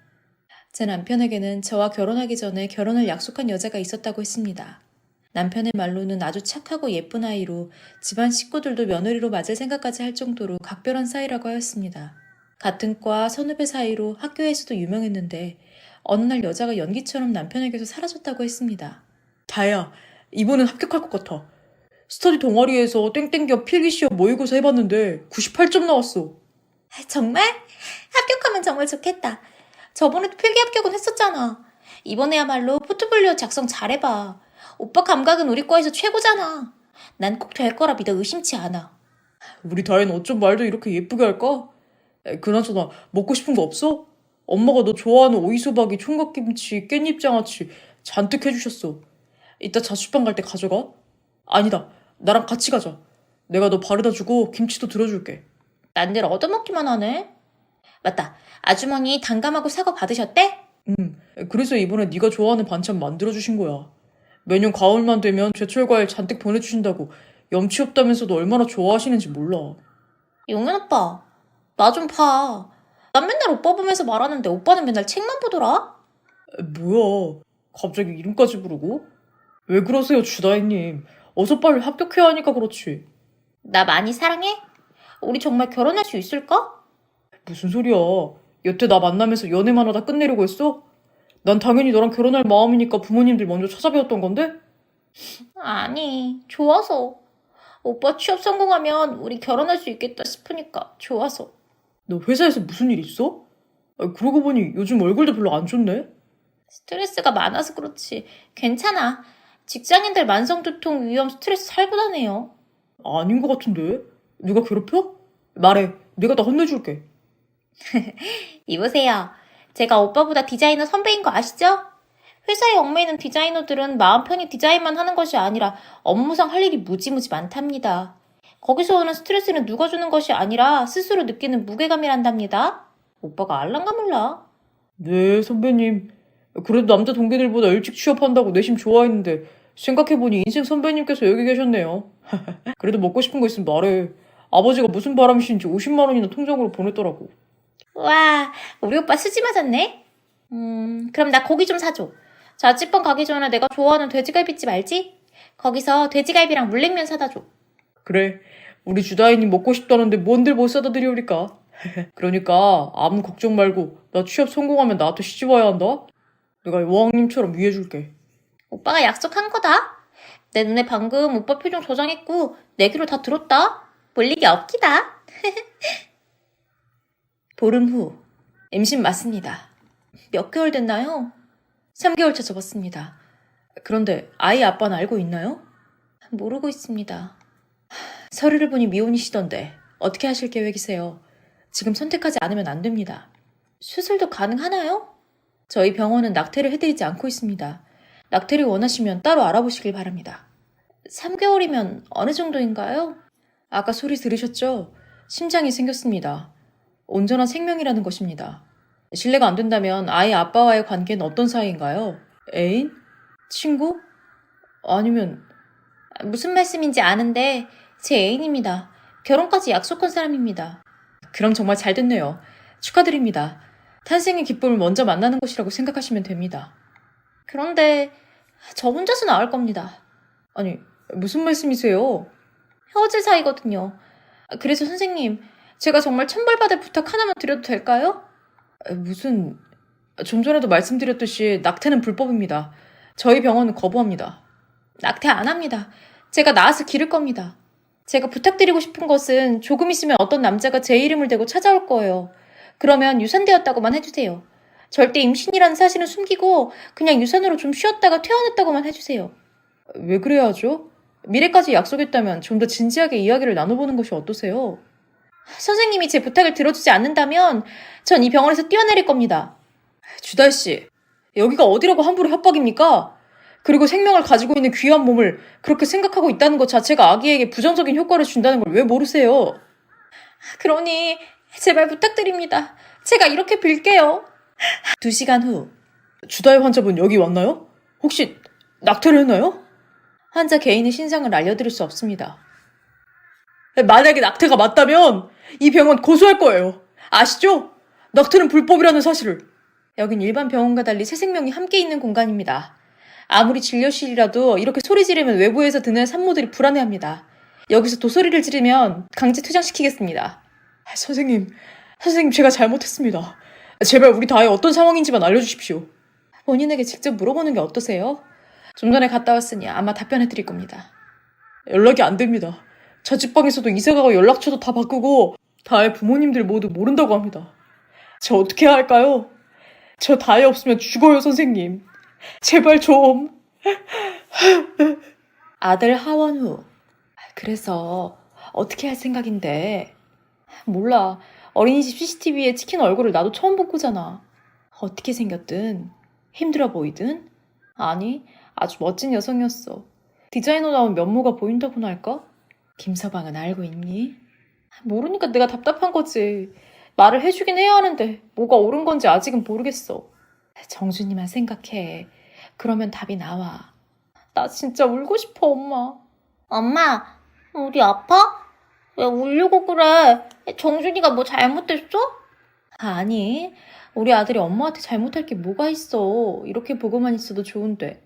제 남편에게는 저와 결혼하기 전에 결혼을 약속한 여자가 있었다고 했습니다. 남편의 말로는 아주 착하고 예쁜 아이로 집안 식구들도 며느리로 맞을 생각까지 할 정도로 각별한 사이라고 하였습니다. 같은 과 선후배 사이로 학교에서도 유명했는데 어느 날 여자가 연기처럼 남편에게서 사라졌다고 했습니다. 다혜야, 이번엔 합격할 것 같아. 스터디 동아리에서 땡땡기업 필기시험 모의고사 해봤는데 98점 나왔어. 정말? 합격하면 정말 좋겠다. 저번에도 필기 합격은 했었잖아. 이번에야말로 포트폴리오 작성 잘해봐. 오빠 감각은 우리 과에서 최고잖아. 난 꼭 될 거라 믿어 의심치 않아. 우리 다혜는 어쩜 말도 이렇게 예쁘게 할까? 그나저나 먹고 싶은 거 없어? 엄마가 너 좋아하는 오이소박이, 총각김치, 깻잎장아찌 잔뜩 해주셨어. 이따 자취방 갈 때 가져가? 아니다, 나랑 같이 가자. 내가 너 바르다 주고 김치도 들어줄게. 난 늘 얻어먹기만 하네. 맞다. 아주머니 단감하고 사과 받으셨대? 그래서 이번에 네가 좋아하는 반찬 만들어주신 거야. 매년 가을만 되면 제철 과일 잔뜩 보내주신다고. 염치 없다면서도 얼마나 좋아하시는지 몰라. 용현 오빠, 나 좀 봐. 난 맨날 오빠 보면서 말하는데 오빠는 맨날 책만 보더라? 뭐야, 갑자기 이름까지 부르고? 왜 그러세요, 주다희님. 어서 빨리 합격해야 하니까 그렇지. 나 많이 사랑해? 우리 정말 결혼할 수 있을까? 무슨 소리야. 여태 나 만나면서 연애만 하다 끝내려고 했어? 난 당연히 너랑 결혼할 마음이니까 부모님들 먼저 찾아뵈었던 건데? 아니, 좋아서. 오빠 취업 성공하면 우리 결혼할 수 있겠다 싶으니까 좋아서. 너 회사에서 무슨 일 있어? 그러고 보니 요즘 얼굴도 별로 안 좋네? 스트레스가 많아서 그렇지. 괜찮아. 직장인들 만성두통, 위염, 스트레스 살고 다녀요. 아닌 것 같은데? 누가 괴롭혀? 말해. 내가 다 혼내줄게. 이보세요. 제가 오빠보다 디자이너 선배인 거 아시죠? 회사에 얽매이는 디자이너들은 마음 편히 디자인만 하는 것이 아니라 업무상 할 일이 무지무지 많답니다. 거기서 오는 스트레스는 누가 주는 것이 아니라 스스로 느끼는 무게감이란답니다. 오빠가 알란가 몰라. 네, 선배님. 그래도 남자 동기들보다 일찍 취업한다고 내심 좋아했는데 생각해보니 인생 선배님께서 여기 계셨네요. 그래도 먹고 싶은 거 있으면 말해. 아버지가 무슨 바람이신지 50만 원이나 통장으로 보냈더라고. 와, 우리 오빠 수지 맞았네? 그럼 나 고기 좀 사줘. 자취방 가기 전에 내가 좋아하는 돼지갈비집 알지? 거기서 돼지갈비랑 물냉면 사다 줘. 그래, 우리 주다희님 먹고 싶다는데 뭔들 못 사다 드려올까? 그러니까 아무 걱정 말고 나 취업 성공하면 나한테 시집 와야 한다? 내가 여왕님처럼 위해줄게. 오빠가 약속한 거다. 내 눈에 방금 오빠 표정 저장했고 내 귀로 다 들었다. 몰리게 없기다. 보름 후, 임신 맞습니다. 몇 개월 됐나요? 3개월 차 접었습니다. 그런데 아이 아빠는 알고 있나요? 모르고 있습니다. 서류를 보니 미혼이시던데 어떻게 하실 계획이세요? 지금 선택하지 않으면 안 됩니다. 수술도 가능하나요? 저희 병원은 낙태를 해드리지 않고 있습니다. 낙태를 원하시면 따로 알아보시길 바랍니다. 3개월이면 어느 정도인가요? 아까 소리 들으셨죠? 심장이 생겼습니다. 온전한 생명이라는 것입니다. 실례가 안 된다면 아이 아빠와의 관계는 어떤 사이인가요? 애인? 친구? 아니면 무슨 말씀인지 아는데 제 애인입니다. 결혼까지 약속한 사람입니다. 그럼 정말 잘 됐네요. 축하드립니다. 탄생의 기쁨을 먼저 만나는 것이라고 생각하시면 됩니다. 그런데 저 혼자서 나을 겁니다. 아니, 무슨 말씀이세요? 헤어질 사이거든요. 그래서 선생님, 제가 정말 천벌받을 부탁 하나만 드려도 될까요? 좀 전에도 말씀드렸듯이 낙태는 불법입니다. 저희 병원은 거부합니다. 낙태 안 합니다. 제가 낳아서 기를 겁니다. 제가 부탁드리고 싶은 것은 조금 있으면 어떤 남자가 제 이름을 대고 찾아올 거예요. 그러면 유산되었다고만 해주세요. 절대 임신이라는 사실은 숨기고 그냥 유산으로 좀 쉬었다가 퇴원했다고만 해주세요. 왜 그래야 하죠? 미래까지 약속했다면 좀 더 진지하게 이야기를 나눠보는 것이 어떠세요? 선생님이 제 부탁을 들어주지 않는다면 전 이 병원에서 뛰어내릴 겁니다. 주달 씨, 여기가 어디라고 함부로 협박입니까? 그리고 생명을 가지고 있는 귀한 몸을 그렇게 생각하고 있다는 것 자체가 아기에게 부정적인 효과를 준다는 걸 왜 모르세요? 그러니 제발 부탁드립니다. 제가 이렇게 빌게요. 2시간 후 주달 환자분 여기 왔나요? 혹시 낙태를 했나요? 환자 개인의 신상을 알려드릴 수 없습니다. 만약에 낙태가 맞다면 이 병원 고소할 거예요. 아시죠? 낙태는 불법이라는 사실을. 여긴 일반 병원과 달리 새 생명이 함께 있는 공간입니다. 아무리 진료실이라도 이렇게 소리 지르면 외부에서 듣는 산모들이 불안해합니다. 여기서 도소리를 지르면 강제 퇴장시키겠습니다. 선생님 제가 잘못했습니다. 제발 우리 다의 어떤 상황인지만 알려주십시오. 본인에게 직접 물어보는 게 어떠세요? 좀 전에 갔다 왔으니 아마 답변해 드릴 겁니다. 연락이 안 됩니다. 자취방에서도 이사가고 연락처도 다 바꾸고 다의 부모님들 모두 모른다고 합니다. 저 어떻게 해야 할까요? 저 다혜 없으면 죽어요, 선생님. 제발 좀. 아들 하원 후. 그래서 어떻게 할 생각인데? 몰라. 어린이집 CCTV에 찍힌 얼굴을 나도 처음 본 거잖아. 어떻게 생겼든 힘들어 보이든 아니 아주 멋진 여성이었어. 디자이너 나온 면모가 보인다고나 할까? 김서방은 알고 있니? 모르니까 내가 답답한 거지. 말을 해주긴 해야 하는데 뭐가 옳은 건지 아직은 모르겠어. 정준이만 생각해. 그러면 답이 나와. 나 진짜 울고 싶어, 엄마. 엄마, 우리 아파? 왜 울려고 그래? 정준이가 뭐 잘못했어? 아니, 우리 아들이 엄마한테 잘못할 게 뭐가 있어. 이렇게 보고만 있어도 좋은데.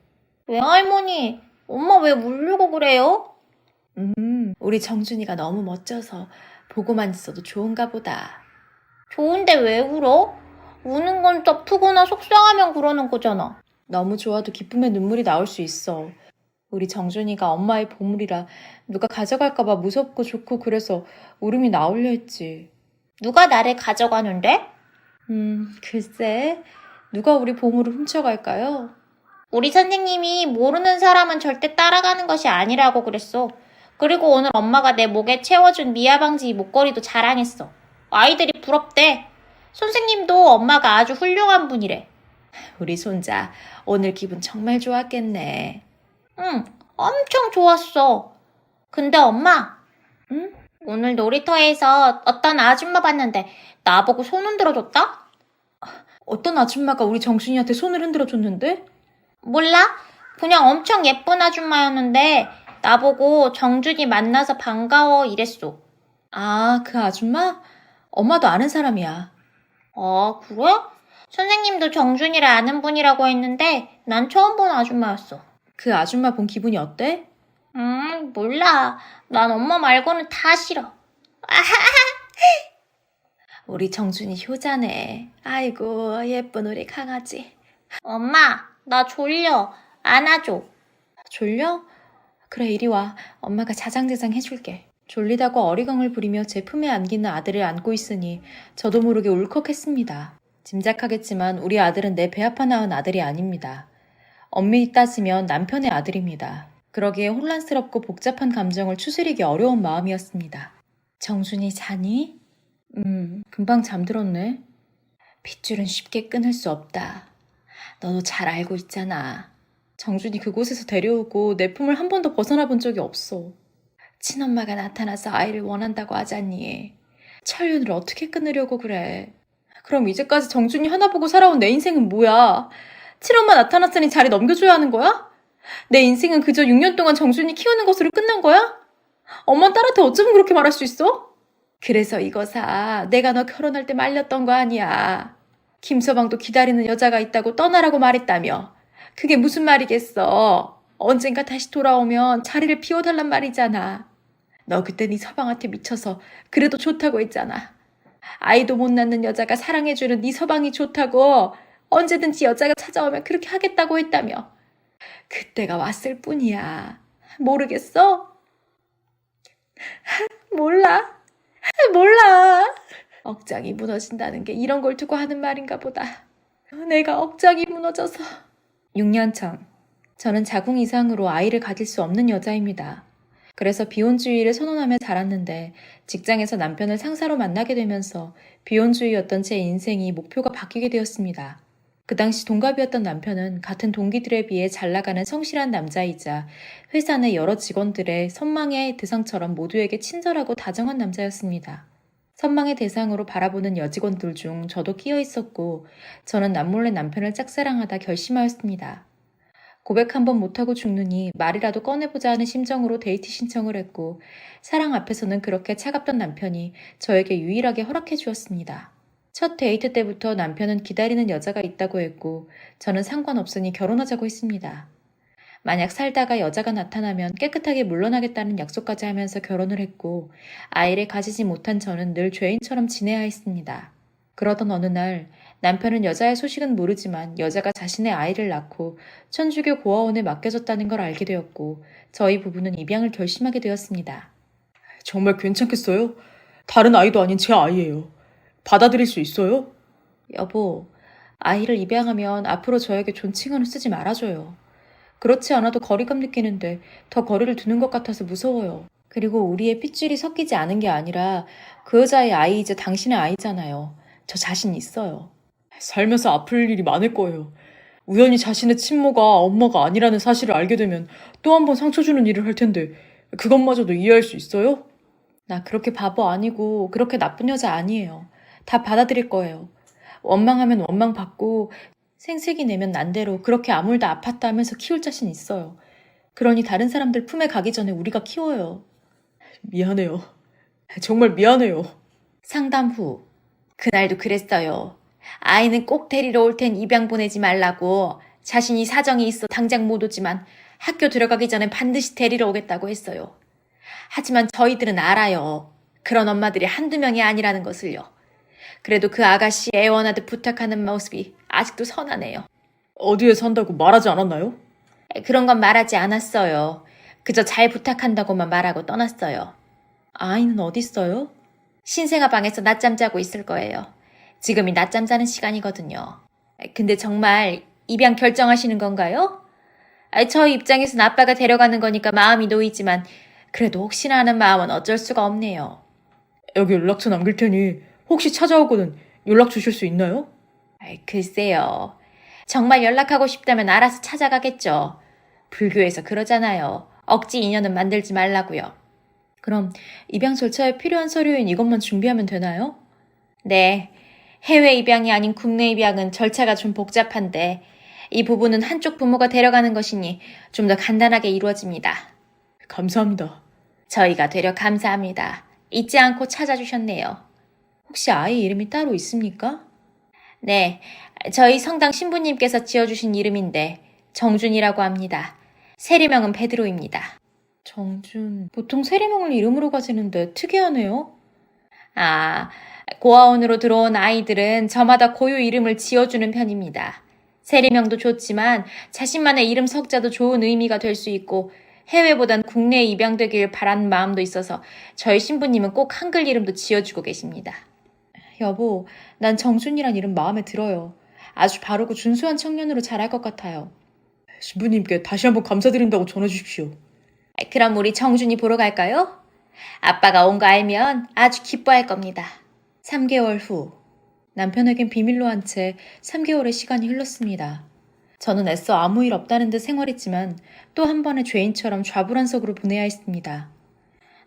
외할머니, 엄마 왜 울려고 그래요? 우리 정준이가 너무 멋져서 보고만 있어도 좋은가 보다. 좋은데 왜 울어? 우는 건 슬프거나 속상하면 그러는 거잖아. 너무 좋아도 기쁨의 눈물이 나올 수 있어. 우리 정준이가 엄마의 보물이라 누가 가져갈까봐 무섭고 좋고 그래서 울음이 나오려 했지. 누가 나를 가져가는데? 글쎄, 누가 우리 보물을 훔쳐갈까요? 우리 선생님이 모르는 사람은 절대 따라가는 것이 아니라고 그랬어. 그리고 오늘 엄마가 내 목에 채워준 미아방지 목걸이도 자랑했어. 아이들이 부럽대. 선생님도 엄마가 아주 훌륭한 분이래. 우리 손자 오늘 기분 정말 좋았겠네. 응, 엄청 좋았어. 근데 엄마, 응? 오늘 놀이터에서 어떤 아줌마 봤는데 나보고 손 흔들어줬다? 어떤 아줌마가 우리 정준이한테 손을 흔들어 줬는데? 몰라? 그냥 엄청 예쁜 아줌마였는데 나보고 정준이 만나서 반가워 이랬어. 아, 그 아줌마? 엄마도 아는 사람이야. 아, 그래? 선생님도 정준이를 아는 분이라고 했는데 난 처음 본 아줌마였어. 그 아줌마 본 기분이 어때? 몰라. 난 엄마 말고는 다 싫어. 우리 정준이 효자네. 아이고, 예쁜 우리 강아지. 엄마, 나 졸려. 안아줘. 졸려? 그래, 이리 와. 엄마가 자장자장 해줄게. 졸리다고 어리광을 부리며 제 품에 안기는 아들을 안고 있으니 저도 모르게 울컥했습니다. 짐작하겠지만 우리 아들은 내 배 아파 낳은 아들이 아닙니다. 엄밀히 따지면 남편의 아들입니다. 그러기에 혼란스럽고 복잡한 감정을 추스리기 어려운 마음이었습니다. 정준이 자니? 금방 잠들었네. 핏줄은 쉽게 끊을 수 없다. 너도 잘 알고 있잖아. 정준이 그곳에서 데려오고 내 품을 한 번도 벗어나 본 적이 없어. 친엄마가 나타나서 아이를 원한다고 하잖니. 철륜을 어떻게 끊으려고 그래. 그럼 이제까지 정준이 하나 보고 살아온 내 인생은 뭐야? 친엄마 나타났으니 자리 넘겨줘야 하는 거야? 내 인생은 그저 6년 동안 정준이 키우는 것으로 끝난 거야? 엄마 딸한테 어쩌면 그렇게 말할 수 있어? 그래서 이거사, 내가 너 결혼할 때 말렸던 거 아니야. 김서방도 기다리는 여자가 있다고 떠나라고 말했다며. 그게 무슨 말이겠어. 언젠가 다시 돌아오면 자리를 비워달란 말이잖아. 너 그때 네 서방한테 미쳐서 그래도 좋다고 했잖아. 아이도 못 낳는 여자가 사랑해주는 네 서방이 좋다고 언제든지 여자가 찾아오면 그렇게 하겠다고 했다며. 그때가 왔을 뿐이야. 모르겠어? 몰라. 억장이 무너진다는 게 이런 걸 두고 하는 말인가 보다. 내가 억장이 무너져서. 6년 전, 저는 자궁 이상으로 아이를 가질 수 없는 여자입니다. 그래서 비혼주의를 선언하며 자랐는데 직장에서 남편을 상사로 만나게 되면서 비혼주의였던 제 인생이 목표가 바뀌게 되었습니다. 그 당시 동갑이었던 남편은 같은 동기들에 비해 잘 나가는 성실한 남자이자 회사 내 여러 직원들의 선망의 대상처럼 모두에게 친절하고 다정한 남자였습니다. 선망의 대상으로 바라보는 여직원들 중 저도 끼어 있었고 저는 남몰래 남편을 짝사랑하다 결심하였습니다. 고백 한 번 못하고 죽느니 말이라도 꺼내보자 하는 심정으로 데이트 신청을 했고 사랑 앞에서는 그렇게 차갑던 남편이 저에게 유일하게 허락해 주었습니다. 첫 데이트 때부터 남편은 기다리는 여자가 있다고 했고 저는 상관없으니 결혼하자고 했습니다. 만약 살다가 여자가 나타나면 깨끗하게 물러나겠다는 약속까지 하면서 결혼을 했고 아이를 가지지 못한 저는 늘 죄인처럼 지내야 했습니다. 그러던 어느 날 남편은 여자의 소식은 모르지만 여자가 자신의 아이를 낳고 천주교 고아원에 맡겨졌다는 걸 알게 되었고 저희 부부는 입양을 결심하게 되었습니다. 정말 괜찮겠어요? 다른 아이도 아닌 제 아이예요. 받아들일 수 있어요? 여보, 아이를 입양하면 앞으로 저에게 존칭어는 쓰지 말아줘요. 그렇지 않아도 거리감 느끼는데 더 거리를 두는 것 같아서 무서워요. 그리고 우리의 핏줄이 섞이지 않은 게 아니라 그 여자의 아이이자 당신의 아이잖아요. 저 자신 있어요. 살면서 아플 일이 많을 거예요. 우연히 자신의 친모가 엄마가 아니라는 사실을 알게 되면 또 한 번 상처 주는 일을 할 텐데 그것마저도 이해할 수 있어요? 나 그렇게 바보 아니고 그렇게 나쁜 여자 아니에요. 다 받아들일 거예요. 원망하면 원망 받고 생색이 내면 난대로 그렇게 아물다 아팠다 하면서 키울 자신 있어요. 그러니 다른 사람들 품에 가기 전에 우리가 키워요. 미안해요. 정말 미안해요. 상담 후. 그날도 그랬어요. 아이는 꼭 데리러 올 텐 입양 보내지 말라고. 자신이 사정이 있어 당장 못 오지만 학교 들어가기 전에 반드시 데리러 오겠다고 했어요. 하지만 저희들은 알아요. 그런 엄마들이 한두 명이 아니라는 것을요. 그래도 그 아가씨 애원하듯 부탁하는 모습이 아직도 선하네요. 어디에 산다고 말하지 않았나요? 그런 건 말하지 않았어요. 그저 잘 부탁한다고만 말하고 떠났어요. 아이는 어딨어요? 신생아 방에서 낮잠 자고 있을 거예요. 지금이 낮잠 자는 시간이거든요. 근데 정말 입양 결정하시는 건가요? 저희 입장에선 아빠가 데려가는 거니까 마음이 놓이지만 그래도 혹시나 하는 마음은 어쩔 수가 없네요. 여기 연락처 남길 테니 혹시 찾아오거든 연락 주실 수 있나요? 글쎄요. 정말 연락하고 싶다면 알아서 찾아가겠죠. 불교에서 그러잖아요. 억지 인연은 만들지 말라고요. 그럼 입양 절차에 필요한 서류인 이것만 준비하면 되나요? 네. 해외 입양이 아닌 국내 입양은 절차가 좀 복잡한데 이 부분은 한쪽 부모가 데려가는 것이니 좀 더 간단하게 이루어집니다. 감사합니다. 저희가 되려 감사합니다. 잊지 않고 찾아주셨네요. 혹시 아이 이름이 따로 있습니까? 네, 저희 성당 신부님께서 지어주신 이름인데 정준이라고 합니다. 세례명은 베드로입니다. 정준, 보통 세례명을 이름으로 가지는데 특이하네요. 고아원으로 들어온 아이들은 저마다 고유 이름을 지어주는 편입니다. 세례명도 좋지만 자신만의 이름 석자도 좋은 의미가 될 수 있고 해외보단 국내에 입양되길 바라는 마음도 있어서 저희 신부님은 꼭 한글 이름도 지어주고 계십니다. 여보, 난 정준이란 이름 마음에 들어요. 아주 바르고 준수한 청년으로 자랄 것 같아요. 신부님께 다시 한번 감사드린다고 전해주십시오. 그럼 우리 정준이 보러 갈까요? 아빠가 온 거 알면 아주 기뻐할 겁니다. 3개월 후, 남편에겐 비밀로 한 채 3개월의 시간이 흘렀습니다. 저는 애써 아무 일 없다는 듯 생활했지만 또 한 번의 죄인처럼 좌불안석으로 보내야 했습니다.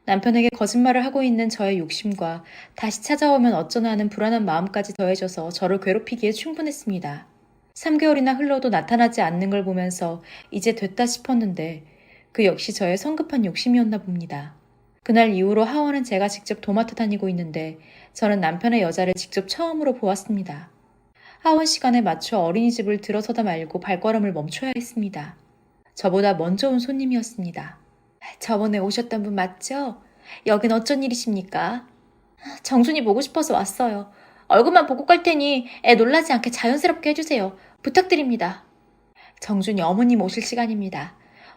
남편에게 거짓말을 하고 있는 저의 욕심과 다시 찾아오면 어쩌나 하는 불안한 마음까지 더해져서 저를 괴롭히기에 충분했습니다. 3개월이나 흘러도 나타나지 않는 걸 보면서 이제 됐다 싶었는데 그 역시 저의 성급한 욕심이었나 봅니다. 그날 이후로 하원은 제가 직접 도맡아 다니고 있는데 저는 남편의 여자를 직접 처음으로 보았습니다. 하원 시간에 맞춰 어린이집을 들어서다 말고 발걸음을 멈춰야 했습니다. 저보다 먼저 온 손님이었습니다. 저번에 오셨던 분 맞죠? 여긴 어쩐 일이십니까? 정준이 보고 싶어서 왔어요. 얼굴만 보고 갈 테니 애 놀라지 않게 자연스럽게 해주세요. 부탁드립니다. 정준이 어머님 오실 시간입니다.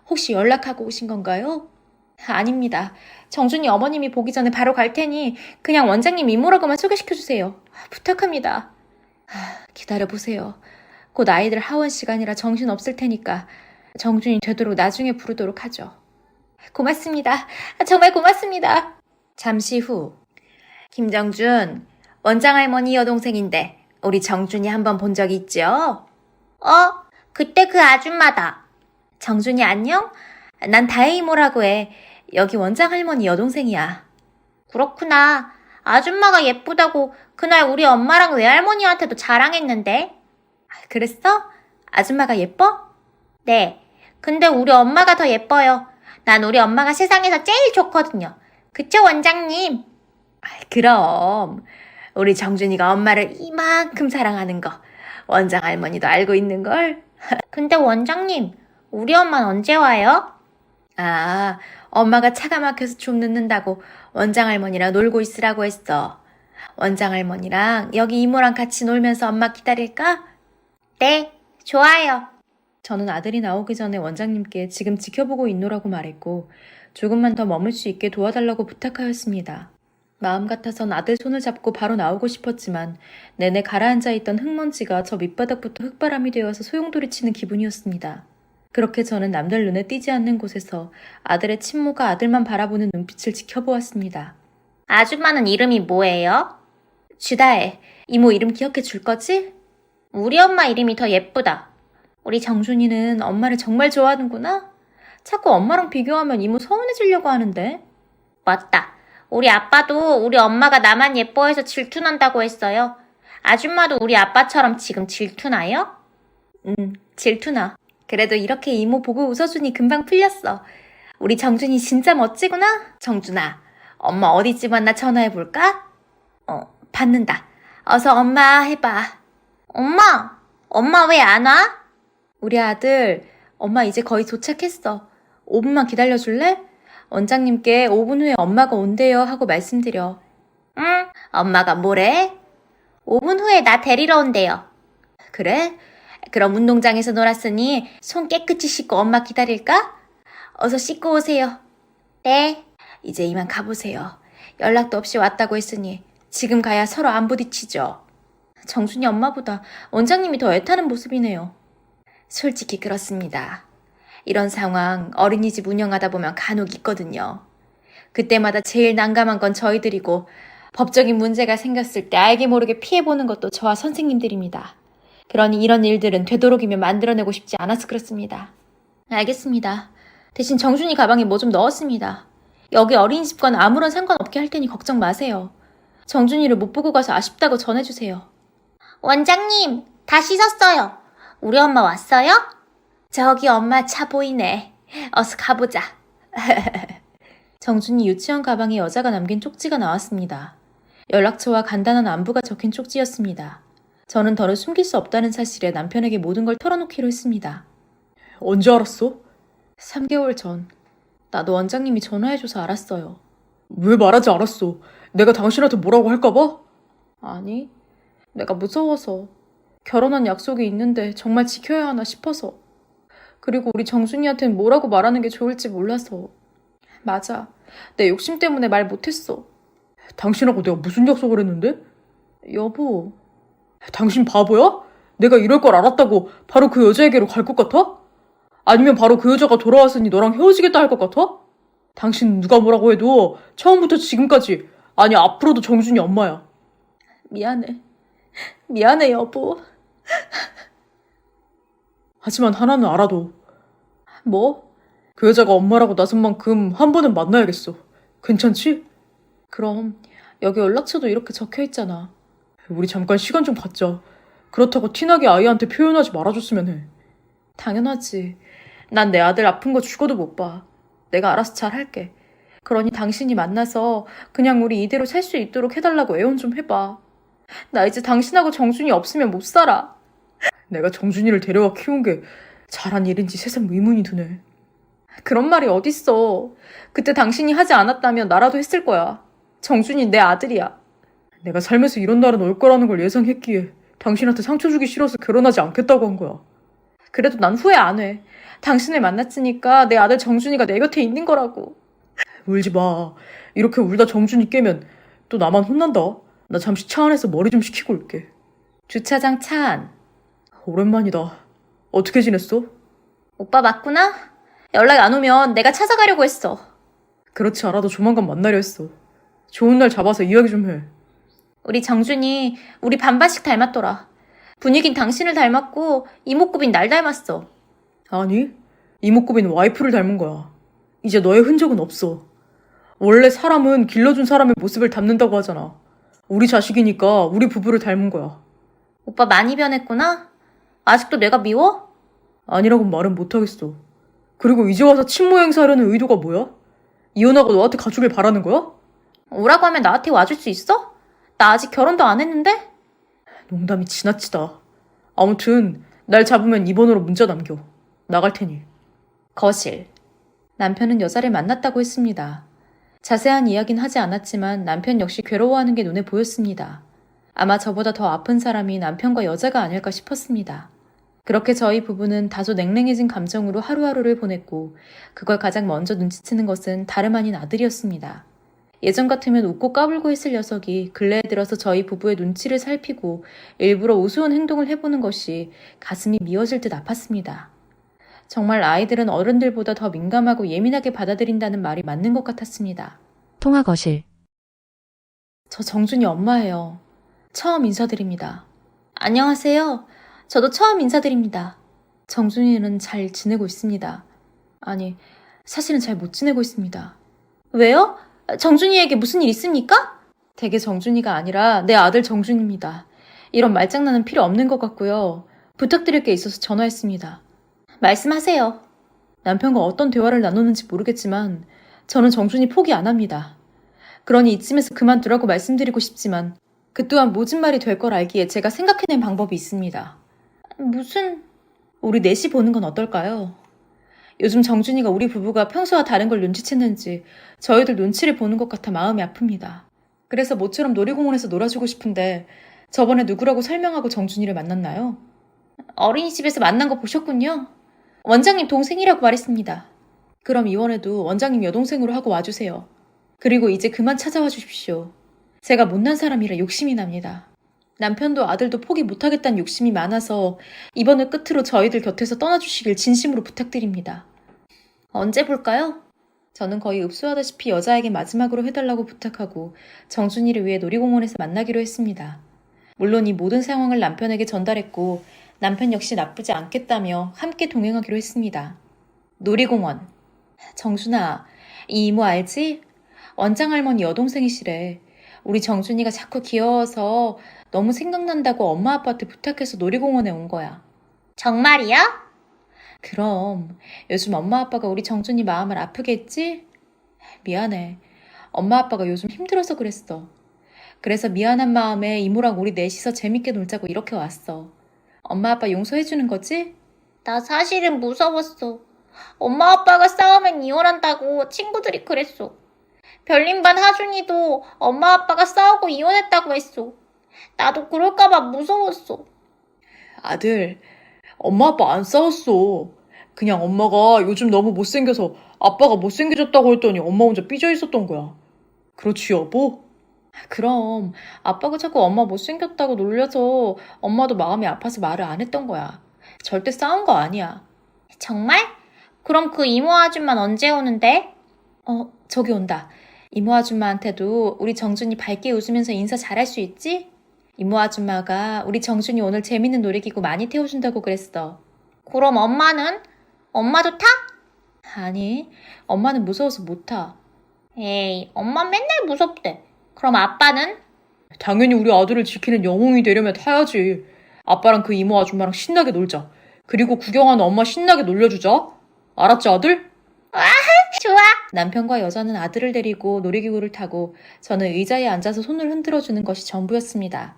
혹시 연락하고 오신 건가요? 아닙니다. 정준이 어머님이 보기 전에 바로 갈 테니 그냥 원장님 이모라고만 소개시켜주세요. 부탁합니다. 기다려보세요. 곧 아이들 하원 시간이라 정신 없을 테니까 정준이 되도록 나중에 부르도록 하죠. 고맙습니다. 정말 고맙습니다. 잠시 후 김정준, 원장 할머니 여동생인데 우리 정준이 한번 본 적 있죠? 그때 그 아줌마다. 정준이 안녕? 난 다혜 이모라고 해. 여기 원장 할머니 여동생이야. 그렇구나. 아줌마가 예쁘다고 그날 우리 엄마랑 외할머니한테도 자랑했는데. 그랬어? 아줌마가 예뻐? 네. 근데 우리 엄마가 더 예뻐요. 난 우리 엄마가 세상에서 제일 좋거든요. 그쵸, 원장님? 그럼 우리 정준이가 엄마를 이만큼 사랑하는 거 원장 할머니도 알고 있는걸? 근데 원장님, 우리 엄마는 언제 와요? 엄마가 차가 막혀서 좀 늦는다고 원장 할머니랑 놀고 있으라고 했어. 원장 할머니랑 여기 이모랑 같이 놀면서 엄마 기다릴까? 네, 좋아요. 저는 아들이 나오기 전에 원장님께 지금 지켜보고 있노라고 말했고 조금만 더 머물 수 있게 도와달라고 부탁하였습니다. 마음 같아선 아들 손을 잡고 바로 나오고 싶었지만 내내 가라앉아 있던 흙먼지가 저 밑바닥부터 흙바람이 되어서 소용돌이치는 기분이었습니다. 그렇게 저는 남들 눈에 띄지 않는 곳에서 아들의 친모가 아들만 바라보는 눈빛을 지켜보았습니다. 아줌마는 이름이 뭐예요? 쥐다혜. 이모 이름 기억해 줄 거지? 우리 엄마 이름이 더 예쁘다. 우리 정준이는 엄마를 정말 좋아하는구나? 자꾸 엄마랑 비교하면 이모 서운해지려고 하는데. 맞다. 우리 아빠도 우리 엄마가 나만 예뻐해서 질투난다고 했어요. 아줌마도 우리 아빠처럼 지금 질투나요? 질투나. 그래도 이렇게 이모 보고 웃어주니 금방 풀렸어. 우리 정준이 진짜 멋지구나. 정준아, 엄마 어디쯤 왔나 전화해볼까? 받는다. 어서 엄마 해봐. 엄마 왜 안 와? 우리 아들, 엄마 이제 거의 도착했어. 5분만 기다려줄래? 원장님께 5분 후에 엄마가 온대요 하고 말씀드려. 응, 엄마가 뭐래? 5분 후에 나 데리러 온대요. 그래? 그럼 운동장에서 놀았으니 손 깨끗이 씻고 엄마 기다릴까? 어서 씻고 오세요. 네. 이제 이만 가보세요. 연락도 없이 왔다고 했으니 지금 가야 서로 안 부딪히죠. 정준이 엄마보다 원장님이 더 애타는 모습이네요. 솔직히 그렇습니다. 이런 상황 어린이집 운영하다 보면 간혹 있거든요. 그때마다 제일 난감한 건 저희들이고 법적인 문제가 생겼을 때 알게 모르게 피해보는 것도 저와 선생님들입니다. 그러니 이런 일들은 되도록이면 만들어내고 싶지 않아서 그렇습니다. 알겠습니다. 대신 정준이 가방에 뭐 좀 넣었습니다. 여기 어린이집과는 아무런 상관없게 할 테니 걱정 마세요. 정준이를 못 보고 가서 아쉽다고 전해주세요. 원장님, 다 씻었어요. 우리 엄마 왔어요? 저기 엄마 차 보이네. 어서 가보자. 정준이 유치원 가방에 여자가 남긴 쪽지가 나왔습니다. 연락처와 간단한 안부가 적힌 쪽지였습니다. 저는 더는 숨길 수 없다는 사실에 남편에게 모든 걸 털어놓기로 했습니다. 언제 알았어? 3개월 전. 나도 원장님이 전화해줘서 알았어요. 왜 말하지 않았어? 내가 당신한테 뭐라고 할까봐? 아니, 내가 무서워서. 결혼한 약속이 있는데 정말 지켜야 하나 싶어서. 그리고 우리 정준이한테는 뭐라고 말하는 게 좋을지 몰라서. 맞아. 내 욕심 때문에 말 못했어. 당신하고 내가 무슨 약속을 했는데? 여보. 당신 바보야? 내가 이럴 걸 알았다고 바로 그 여자에게로 갈 것 같아? 아니면 바로 그 여자가 돌아왔으니 너랑 헤어지겠다 할 것 같아? 당신 누가 뭐라고 해도 처음부터 지금까지, 아니 앞으로도 정준이 엄마야. 미안해. 미안해, 여보. 하지만 하나는 알아도. 뭐? 그 여자가 엄마라고 나선 만큼 한 번은 만나야겠어. 괜찮지? 그럼 여기 연락처도 이렇게 적혀있잖아. 우리 잠깐 시간 좀 갖자. 그렇다고 티나게 아이한테 표현하지 말아줬으면 해. 당연하지. 난 내 아들 아픈 거 죽어도 못 봐. 내가 알아서 잘 할게. 그러니 당신이 만나서 그냥 우리 이대로 살 수 있도록 해달라고 애원 좀 해봐. 나 이제 당신하고 정준이 없으면 못 살아. 내가 정준이를 데려와 키운 게 잘한 일인지 세상 의문이 드네. 그런 말이 어딨어. 그때 당신이 하지 않았다면 나라도 했을 거야. 정준이 내 아들이야. 내가 살면서 이런 날은 올 거라는 걸 예상했기에 당신한테 상처 주기 싫어서 결혼하지 않겠다고 한 거야. 그래도 난 후회 안 해. 당신을 만났으니까 내 아들 정준이가 내 곁에 있는 거라고. 울지 마. 이렇게 울다 정준이 깨면 또 나만 혼난다. 나 잠시 차 안에서 머리 좀 식히고 올게. 주차장 차 안. 오랜만이다. 어떻게 지냈어? 오빠 맞구나? 연락이 안 오면 내가 찾아가려고 했어. 그렇지 않아도 조만간 만나려 했어. 좋은 날 잡아서 이야기 좀 해. 우리 정준이 우리 반반씩 닮았더라. 분위긴 당신을 닮았고 이목구빈 날 닮았어. 아니, 이목구비는 와이프를 닮은 거야. 이제 너의 흔적은 없어. 원래 사람은 길러준 사람의 모습을 닮는다고 하잖아. 우리 자식이니까 우리 부부를 닮은 거야. 오빠 많이 변했구나? 아직도 내가 미워? 아니라고는 말은 못하겠어. 그리고 이제 와서 친모 행사하려는 의도가 뭐야? 이혼하고 너한테 가주길 바라는 거야? 오라고 하면 나한테 와줄 수 있어? 나 아직 결혼도 안 했는데? 농담이 지나치다. 아무튼 날 잡으면 이번호로 문자 남겨. 나갈 테니. 거실. 남편은 여자를 만났다고 했습니다. 자세한 이야기는 하지 않았지만 남편 역시 괴로워하는 게 눈에 보였습니다. 아마 저보다 더 아픈 사람이 남편과 여자가 아닐까 싶었습니다. 그렇게 저희 부부는 다소 냉랭해진 감정으로 하루하루를 보냈고 그걸 가장 먼저 눈치채는 것은 다름 아닌 아들이었습니다. 예전 같으면 웃고 까불고 했을 녀석이 근래에 들어서 저희 부부의 눈치를 살피고 일부러 우스운 행동을 해보는 것이 가슴이 미어질 듯 아팠습니다. 정말 아이들은 어른들보다 더 민감하고 예민하게 받아들인다는 말이 맞는 것 같았습니다. 통화 거실. 저 정준이 엄마예요. 처음 인사드립니다. 안녕하세요. 저도 처음 인사드립니다. 정준이는 잘 지내고 있습니다. 아니, 사실은 잘 못 지내고 있습니다. 왜요? 정준이에게 무슨 일 있습니까? 댁의 정준이가 아니라 내 아들 정준입니다. 이런 말장난은 필요 없는 것 같고요. 부탁드릴 게 있어서 전화했습니다. 말씀하세요. 남편과 어떤 대화를 나누는지 모르겠지만 저는 정준이 포기 안 합니다. 그러니 이쯤에서 그만두라고 말씀드리고 싶지만 그 또한 모진 말이 될 걸 알기에 제가 생각해낸 방법이 있습니다. 무슨... 우리 넷이 보는 건 어떨까요? 요즘 정준이가 우리 부부가 평소와 다른 걸 눈치챘는지 저희들 눈치를 보는 것 같아 마음이 아픕니다. 그래서 모처럼 놀이공원에서 놀아주고 싶은데 저번에 누구라고 설명하고 정준이를 만났나요? 어린이집에서 만난 거 보셨군요. 원장님 동생이라고 말했습니다. 그럼 이번에도 원장님 여동생으로 하고 와주세요. 그리고 이제 그만 찾아와 주십시오. 제가 못난 사람이라 욕심이 납니다. 남편도 아들도 포기 못하겠다는 욕심이 많아서 이번을 끝으로 저희들 곁에서 떠나주시길 진심으로 부탁드립니다. 언제 볼까요? 저는 거의 읍소하다시피 여자에게 마지막으로 해달라고 부탁하고 정준이를 위해 놀이공원에서 만나기로 했습니다. 물론 이 모든 상황을 남편에게 전달했고 남편 역시 나쁘지 않겠다며 함께 동행하기로 했습니다. 놀이공원. 정준아, 이 이모 알지? 원장할머니 여동생이시래. 우리 정준이가 자꾸 귀여워서 너무 생각난다고 엄마 아빠한테 부탁해서 놀이공원에 온 거야. 정말이야? 그럼 요즘 엄마 아빠가 우리 정준이 마음을 아프게 했지? 미안해. 엄마 아빠가 요즘 힘들어서 그랬어. 그래서 미안한 마음에 이모랑 우리 넷이서 재밌게 놀자고 이렇게 왔어. 엄마 아빠 용서해주는 거지? 나 사실은 무서웠어. 엄마 아빠가 싸우면 이혼한다고 친구들이 그랬어. 별님반 하준이도 엄마 아빠가 싸우고 이혼했다고 했어. 나도 그럴까봐 무서웠어. 아들, 엄마 아빠 안 싸웠어. 그냥 엄마가 요즘 너무 못생겨서 아빠가 못생겨졌다고 했더니 엄마 혼자 삐져 있었던 거야. 그렇지, 여보? 그럼 아빠가 자꾸 엄마 못생겼다고 놀려서 엄마도 마음이 아파서 말을 안 했던 거야. 절대 싸운 거 아니야. 정말? 그럼 그 이모 아줌마는 언제 오는데? 저기 온다. 이모 아줌마한테도 우리 정준이 밝게 웃으면서 인사 잘할 수 있지? 이모 아줌마가 우리 정준이 오늘 재밌는 놀이기구 많이 태워준다고 그랬어. 그럼 엄마는? 엄마도 타? 아니, 엄마는 무서워서 못 타. 에이, 엄마 맨날 무섭대. 그럼 아빠는? 당연히 우리 아들을 지키는 영웅이 되려면 타야지. 아빠랑 그 이모 아줌마랑 신나게 놀자. 그리고 구경하는 엄마 신나게 놀려주자. 알았지, 아들? 좋아. 남편과 여자는 아들을 데리고 놀이기구를 타고 저는 의자에 앉아서 손을 흔들어주는 것이 전부였습니다.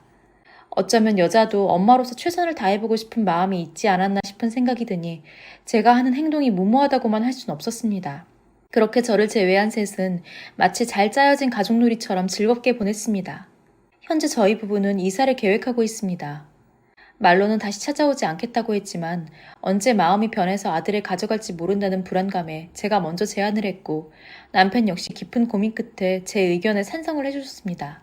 어쩌면 여자도 엄마로서 최선을 다해보고 싶은 마음이 있지 않았나 싶은 생각이 드니 제가 하는 행동이 무모하다고만 할 순 없었습니다. 그렇게 저를 제외한 셋은 마치 잘 짜여진 가족놀이처럼 즐겁게 보냈습니다. 현재 저희 부부는 이사를 계획하고 있습니다. 말로는 다시 찾아오지 않겠다고 했지만 언제 마음이 변해서 아들을 가져갈지 모른다는 불안감에 제가 먼저 제안을 했고 남편 역시 깊은 고민 끝에 제 의견에 찬성을 해주셨습니다.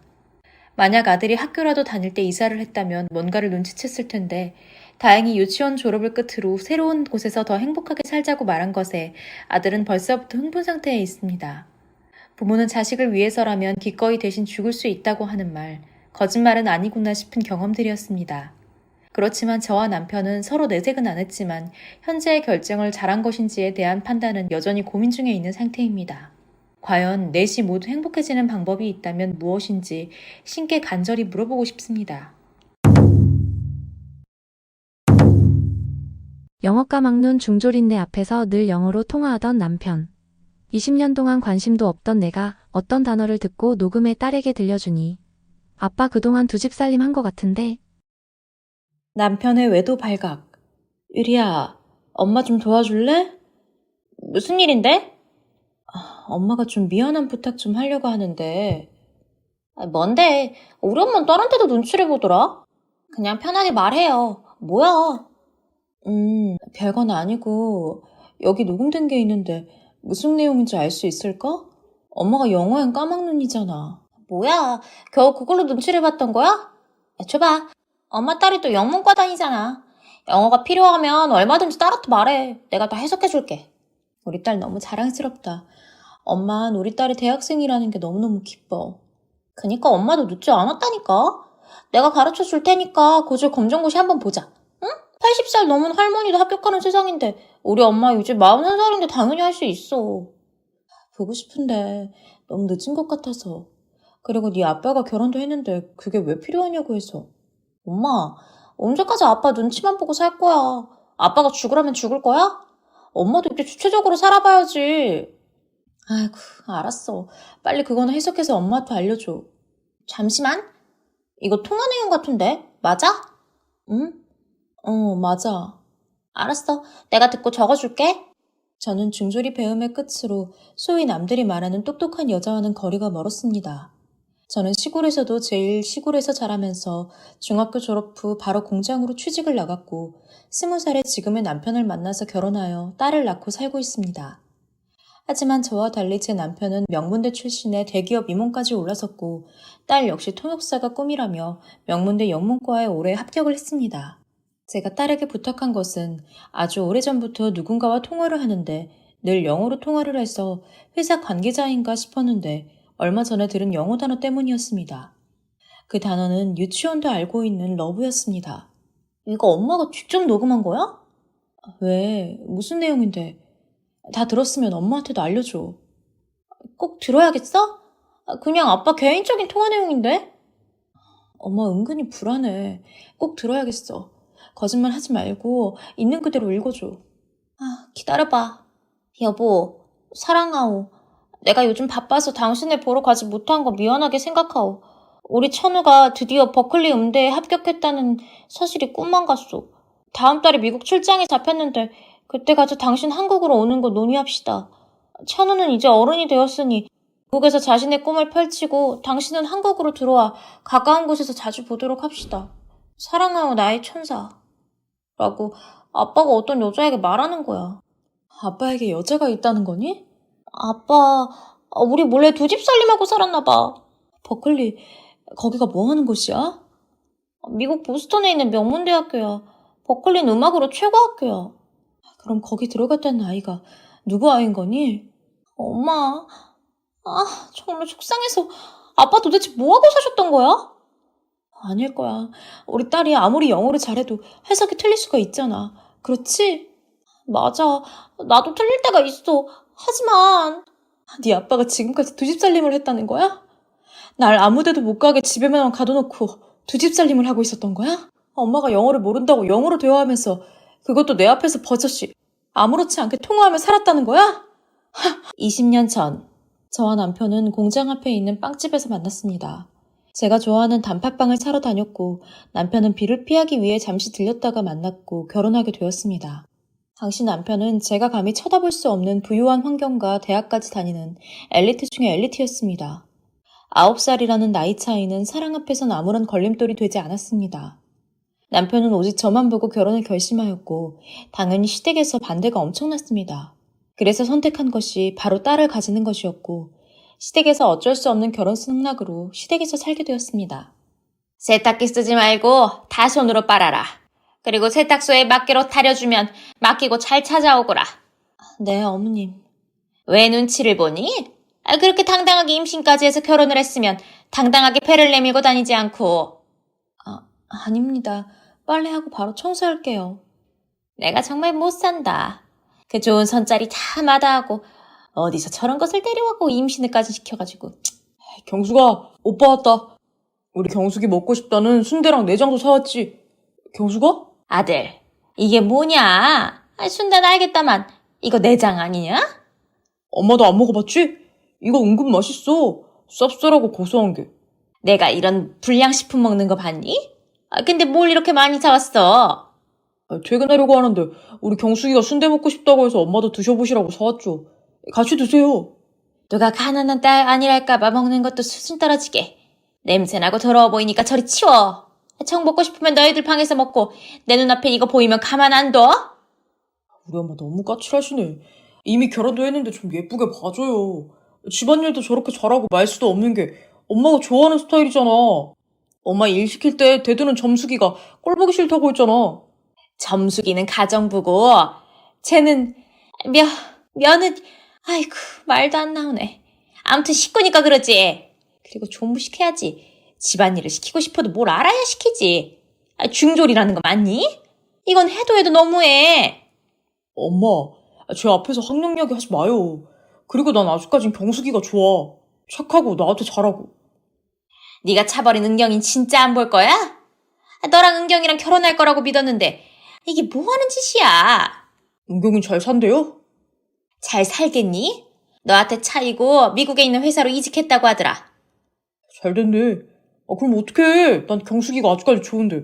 만약 아들이 학교라도 다닐 때 이사를 했다면 뭔가를 눈치챘을 텐데 다행히 유치원 졸업을 끝으로 새로운 곳에서 더 행복하게 살자고 말한 것에 아들은 벌써부터 흥분 상태에 있습니다. 부모는 자식을 위해서라면 기꺼이 대신 죽을 수 있다고 하는 말, 거짓말은 아니구나 싶은 경험들이었습니다. 그렇지만 저와 남편은 서로 내색은 안 했지만 현재의 결정을 잘한 것인지에 대한 판단은 여전히 고민 중에 있는 상태입니다. 과연 넷이 모두 행복해지는 방법이 있다면 무엇인지 신께 간절히 물어보고 싶습니다. 영어과 막눈 중졸인네 앞에서 늘 영어로 통화하던 남편. 20년 동안 관심도 없던 내가 어떤 단어를 듣고 녹음해 딸에게 들려주니 아빠 그동안 두 집 살림 한 것 같은데. 남편의 외도 발각. 유리야, 엄마 좀 도와줄래? 무슨 일인데? 엄마가 좀 미안한 부탁 좀 하려고 하는데. 뭔데? 우리 엄마는 딸한테도 눈치를 보더라. 그냥 편하게 말해요. 뭐야? 별건 아니고 여기 녹음된 게 있는데 무슨 내용인지 알 수 있을까? 엄마가 영어엔 까막눈이잖아. 뭐야? 겨우 그걸로 눈치를 봤던 거야? 줘봐. 엄마 딸이 또 영문과 다니잖아. 영어가 필요하면 얼마든지 딸한테 말해. 내가 다 해석해줄게. 우리 딸 너무 자랑스럽다. 엄만 우리 딸이 대학생이라는 게 너무너무 기뻐. 그니까 엄마도 늦지 않았다니까. 내가 가르쳐 줄 테니까 고졸 검정고시 한번 보자. 응? 80살 넘은 할머니도 합격하는 세상인데 우리 엄마 이제 41살인데 당연히 할 수 있어. 보고 싶은데 너무 늦은 것 같아서. 그리고 네 아빠가 결혼도 했는데 그게 왜 필요하냐고 해서. 엄마, 언제까지 아빠 눈치만 보고 살 거야? 아빠가 죽으라면 죽을 거야? 엄마도 이제 주체적으로 살아봐야지. 아이고, 알았어. 빨리 그거나 해석해서 엄마한테 알려줘. 잠시만. 이거 통화 내용 같은데? 맞아? 응? 맞아. 알았어. 내가 듣고 적어줄게. 저는 중졸이 배움의 끝으로 소위 남들이 말하는 똑똑한 여자와는 거리가 멀었습니다. 저는 시골에서도 제일 시골에서 자라면서 중학교 졸업 후 바로 공장으로 취직을 나갔고 20살에 지금의 남편을 만나서 결혼하여 딸을 낳고 살고 있습니다. 하지만 저와 달리 제 남편은 명문대 출신의 대기업 임원까지 올라섰고 딸 역시 통역사가 꿈이라며 명문대 영문과에 올해 합격을 했습니다. 제가 딸에게 부탁한 것은 아주 오래전부터 누군가와 통화를 하는데 늘 영어로 통화를 해서 회사 관계자인가 싶었는데 얼마 전에 들은 영어 단어 때문이었습니다. 그 단어는 유치원도 알고 있는 러브였습니다. 이거 엄마가 직접 녹음한 거야? 왜? 무슨 내용인데? 다 들었으면 엄마한테도 알려줘. 꼭 들어야겠어? 그냥 아빠 개인적인 통화 내용인데? 엄마 은근히 불안해. 꼭 들어야겠어. 거짓말 하지 말고 있는 그대로 읽어줘. 기다려봐. 여보, 사랑하오. 내가 요즘 바빠서 당신을 보러 가지 못한 거 미안하게 생각하오. 우리 천우가 드디어 버클리 음대에 합격했다는 사실이 꿈만 같소. 다음 달에 미국 출장에 잡혔는데 그때 가서 당신 한국으로 오는 거 논의합시다. 천우는 이제 어른이 되었으니 미국에서 자신의 꿈을 펼치고 당신은 한국으로 들어와 가까운 곳에서 자주 보도록 합시다. 사랑하오 나의 천사. 라고 아빠가 어떤 여자에게 말하는 거야. 아빠에게 여자가 있다는 거니? 아빠, 우리 몰래 두 집 살림하고 살았나 봐. 버클리, 거기가 뭐 하는 곳이야? 미국 보스턴에 있는 명문대학교야. 버클리는 음악으로 최고 학교야. 그럼 거기 들어갔다는 아이가 누구 아이인 거니? 엄마, 정말 속상해서 아빠 도대체 뭐하고 사셨던 거야? 아닐 거야. 우리 딸이 아무리 영어를 잘해도 해석이 틀릴 수가 있잖아. 그렇지? 맞아. 나도 틀릴 때가 있어. 하지만 네 아빠가 지금까지 두 집 살림을 했다는 거야? 날 아무데도 못 가게 집에만 가둬놓고 두 집 살림을 하고 있었던 거야? 엄마가 영어를 모른다고 영어로 대화하면서 그것도 내 앞에서 버젓이 아무렇지 않게 통화하며 살았다는 거야? 20년 전 저와 남편은 공장 앞에 있는 빵집에서 만났습니다. 제가 좋아하는 단팥빵을 사러 다녔고 남편은 비를 피하기 위해 잠시 들렸다가 만났고 결혼하게 되었습니다. 당시 남편은 제가 감히 쳐다볼 수 없는 부유한 환경과 대학까지 다니는 엘리트 중의 엘리트였습니다. 9살이라는 나이 차이는 사랑 앞에선 아무런 걸림돌이 되지 않았습니다. 남편은 오직 저만 보고 결혼을 결심하였고 당연히 시댁에서 반대가 엄청났습니다. 그래서 선택한 것이 바로 딸을 가지는 것이었고 시댁에서 어쩔 수 없는 결혼 승낙으로 시댁에서 살게 되었습니다. 세탁기 쓰지 말고 다 손으로 빨아라. 그리고 세탁소에 맡기로 타려주면 맡기고 잘 찾아오거라. 네, 어머님. 왜 눈치를 보니? 그렇게 당당하게 임신까지 해서 결혼을 했으면 당당하게 배를 내밀고 다니지 않고. 아닙니다. 빨래하고 바로 청소할게요. 내가 정말 못 산다. 그 좋은 선짜리 다 마다하고 어디서 저런 것을 데려와고 임신을까지 시켜가지고. 경수가, 오빠 왔다. 우리 경숙이 먹고 싶다는 순대랑 내장도 사왔지. 경수가? 아들, 이게 뭐냐? 순대는 알겠다만 이거 내장 아니냐? 엄마도 안 먹어봤지? 이거 은근 맛있어. 쌉쌀하고 고소한 게. 내가 이런 불량식품 먹는 거 봤니? 근데 뭘 이렇게 많이 사왔어? 퇴근하려고 하는데 우리 경숙이가 순대 먹고 싶다고 해서 엄마도 드셔보시라고 사왔죠. 같이 드세요. 누가 가난한 딸 아니랄까봐 먹는 것도 수준 떨어지게. 냄새나고 더러워 보이니까 저리 치워. 정 먹고 싶으면 너희들 방에서 먹고 내 눈앞에 이거 보이면 가만 안 둬? 우리 엄마 너무 까칠하시네. 이미 결혼도 했는데 좀 예쁘게 봐줘요. 집안일도 저렇게 잘하고 말수도 없는 게 엄마가 좋아하는 스타일이잖아. 엄마 일 시킬 때 대드는 점숙이가 꼴 보기 싫다고 했잖아. 점숙이는 가정부고 쟤는 며느리. 아이고 말도 안 나오네. 아무튼 식구니까 그러지. 그리고 존무시켜야지. 집안일을 시키고 싶어도 뭘 알아야 시키지. 중졸이라는 거 맞니? 이건 해도 해도 너무해. 엄마, 제 앞에서 학령 이야기 하지 마요. 그리고 난 아직까진 경숙이가 좋아. 착하고 나한테 잘하고. 네가 차버린 은경인 진짜 안 볼 거야? 너랑 은경이랑 결혼할 거라고 믿었는데 이게 뭐 하는 짓이야? 은경이 잘 산대요? 잘 살겠니? 너한테 차이고 미국에 있는 회사로 이직했다고 하더라. 잘 됐네. 그럼 어떡해. 난 경숙이가 아직까지 좋은데.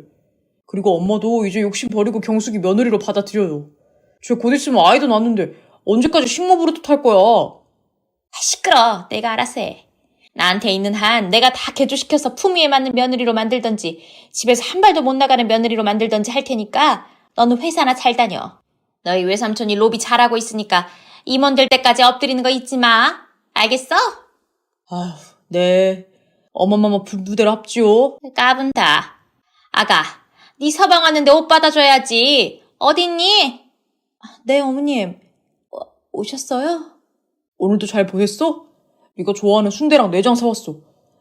그리고 엄마도 이제 욕심 버리고 경숙이 며느리로 받아들여요. 쟤 곧 있으면 아이도 낳는데 언제까지 식모부르듯 할 거야. 시끄러. 내가 알아서 해. 나한테 있는 한 내가 다 개조시켜서 품위에 맞는 며느리로 만들던지 집에서 한 발도 못 나가는 며느리로 만들던지 할 테니까 너는 회사나 잘 다녀. 너희 외삼촌이 로비 잘하고 있으니까 임원 될 때까지 엎드리는 거 잊지 마. 알겠어? 아휴, 네. 어마마마 부대로 합지요. 까분다. 아가, 네 서방 왔는데 옷 받아줘야지. 어딨니? 네, 어머님. 오셨어요? 오늘도 잘 보냈어? 네가 좋아하는 순대랑 내장 사왔어.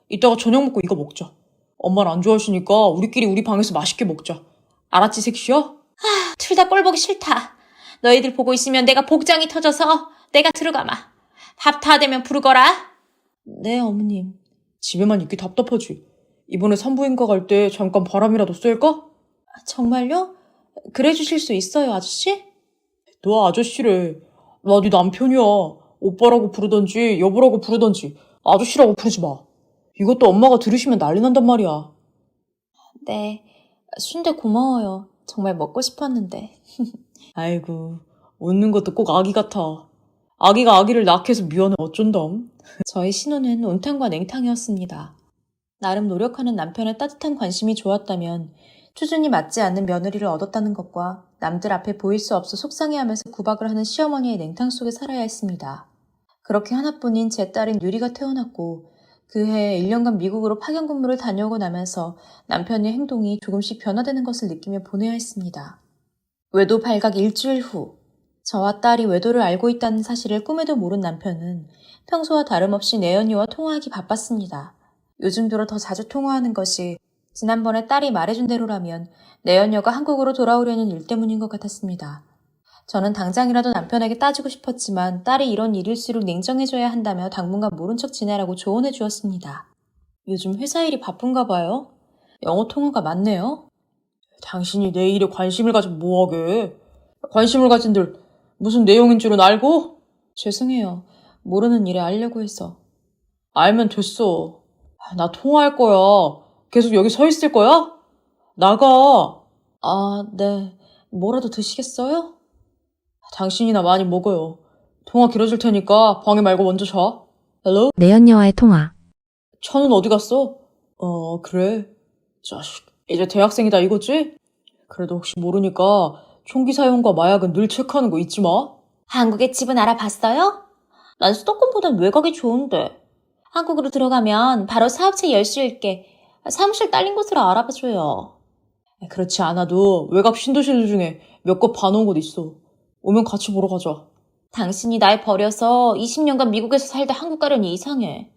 이따가 저녁 먹고 이거 먹자. 엄마는 안 좋아하시니까 우리끼리 우리 방에서 맛있게 먹자. 알았지, 섹시야? 둘 다 꼴 보기 싫다. 너희들 보고 있으면 내가 복장이 터져서 내가 들어가마. 밥 다 되면 부르거라. 네, 어머님. 집에만 있기 답답하지. 이번에 산부인과 갈 때 잠깐 바람이라도 쐴까? 정말요? 그래 주실 수 있어요, 아저씨? 너 아저씨래. 나 네 남편이야. 오빠라고 부르던지 여보라고 부르던지 아저씨라고 부르지 마. 이것도 엄마가 들으시면 난리 난단 말이야. 네, 순대 고마워요. 정말 먹고 싶었는데. 아이고, 웃는 것도 꼭 아기 같아. 아기가 아기를 낳게 해서 미안해 어쩐담. 저희 신혼은 온탕과 냉탕이었습니다. 나름 노력하는 남편의 따뜻한 관심이 좋았다면 수준이 맞지 않는 며느리를 얻었다는 것과 남들 앞에 보일 수 없어 속상해하면서 구박을 하는 시어머니의 냉탕 속에 살아야 했습니다. 그렇게 하나뿐인 제 딸인 유리가 태어났고 그해 1년간 미국으로 파견 근무를 다녀오고 나면서 남편의 행동이 조금씩 변화되는 것을 느끼며 보내야 했습니다. 외도 발각 일주일 후 저와 딸이 외도를 알고 있다는 사실을 꿈에도 모른 남편은 평소와 다름없이 내연녀와 통화하기 바빴습니다. 요즘 들어 더 자주 통화하는 것이 지난번에 딸이 말해준 대로라면 내연녀가 한국으로 돌아오려는 일 때문인 것 같았습니다. 저는 당장이라도 남편에게 따지고 싶었지만 딸이 이런 일일수록 냉정해져야 한다며 당분간 모른 척 지내라고 조언해 주었습니다. 요즘 회사 일이 바쁜가 봐요. 영어 통화가 많네요. 당신이 내 일에 관심을 가지면 뭐하게. 관심을 가진들 무슨 내용인 줄은 알고? 죄송해요. 모르는 일에 알려고 해서. 알면 됐어. 나 통화할 거야. 계속 여기 서 있을 거야? 나가. 네. 뭐라도 드시겠어요? 당신이나 많이 먹어요. 통화 길어질 테니까 방해 말고 먼저 자. 헬로? 내연녀와의 통화. 천은 어디 갔어? 그래. 자식. 이제 대학생이다 이거지? 그래도 혹시 모르니까 총기 사용과 마약은 늘 체크하는 거 잊지 마. 한국의 집은 알아봤어요? 난 수도권보단 외곽이 좋은데. 한국으로 들어가면 바로 사업체 열 수 있게 사무실 딸린 곳으로 알아봐줘요. 그렇지 않아도 외곽 신도시들 중에 몇 곳 봐놓은 곳 있어. 오면 같이 보러 가자. 당신이 날 버려서 20년간 미국에서 살다 한국 가려니 이상해.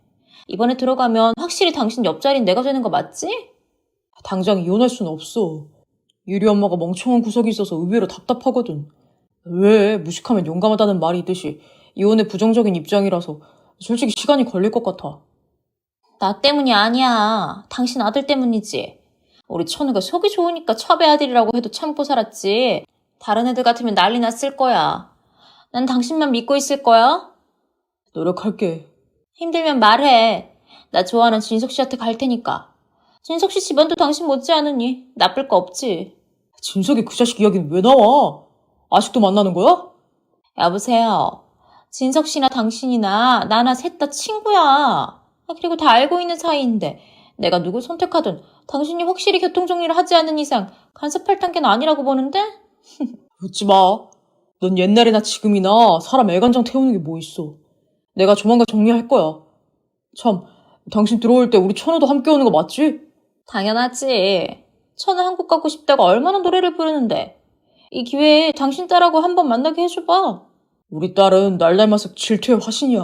이번에 들어가면 확실히 당신 옆자리는 내가 되는 거 맞지? 당장 이혼할 수는 없어. 유리 엄마가 멍청한 구석이 있어서 의외로 답답하거든. 왜 무식하면 용감하다는 말이 있듯이 이혼에 부정적인 입장이라서 솔직히 시간이 걸릴 것 같아. 나 때문이 아니야. 당신 아들 때문이지. 우리 천우가 속이 좋으니까 첩의 아들이라고 해도 참고 살았지. 다른 애들 같으면 난리 났을 거야. 난 당신만 믿고 있을 거야. 노력할게. 힘들면 말해. 나 좋아하는 진석 씨한테 갈 테니까. 진석 씨 집안도 당신 못지않으니 나쁠 거 없지. 진석이 그 자식 이야기는 왜 나와? 아직도 만나는 거야? 여보세요. 진석 씨나 당신이나 나나 셋 다 친구야. 그리고 다 알고 있는 사이인데 내가 누굴 선택하든 당신이 확실히 교통정리를 하지 않는 이상 간섭할 단계는 아니라고 보는데? 웃지 마. 넌 옛날이나 지금이나 사람 애간장 태우는 게 뭐 있어. 내가 조만간 정리할 거야. 참, 당신 들어올 때 우리 천우도 함께 오는 거 맞지? 당연하지. 천은 한국 가고 싶다고 얼마나 노래를 부르는데. 이 기회에 당신 딸하고 한번 만나게 해줘봐. 우리 딸은 날 닮아서 질투의 화신이야.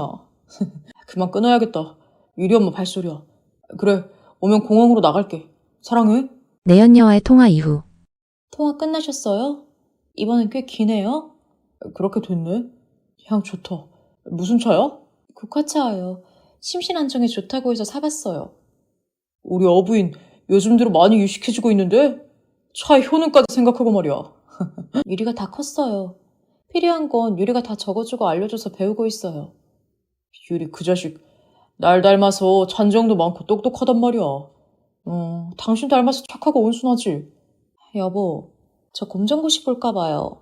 그만 끊어야겠다. 유리 엄마 발소리야. 그래, 오면 공항으로 나갈게. 사랑해. 내연녀와의 통화 이후. 통화 끝나셨어요? 이번엔 꽤 기네요. 그렇게 됐네. 향 좋다. 무슨 차야? 국화차예요. 심신안정에 좋다고 해서 사봤어요. 우리 어부인 요즘 들어 많이 유식해지고 있는데 차의 효능까지 생각하고 말이야. 유리가 다 컸어요. 필요한 건 유리가 다 적어주고 알려줘서 배우고 있어요. 유리 그 자식 날 닮아서 잔정도 많고 똑똑하단 말이야. 당신 닮아서 착하고 온순하지. 여보, 저 검정고시 볼까 봐요.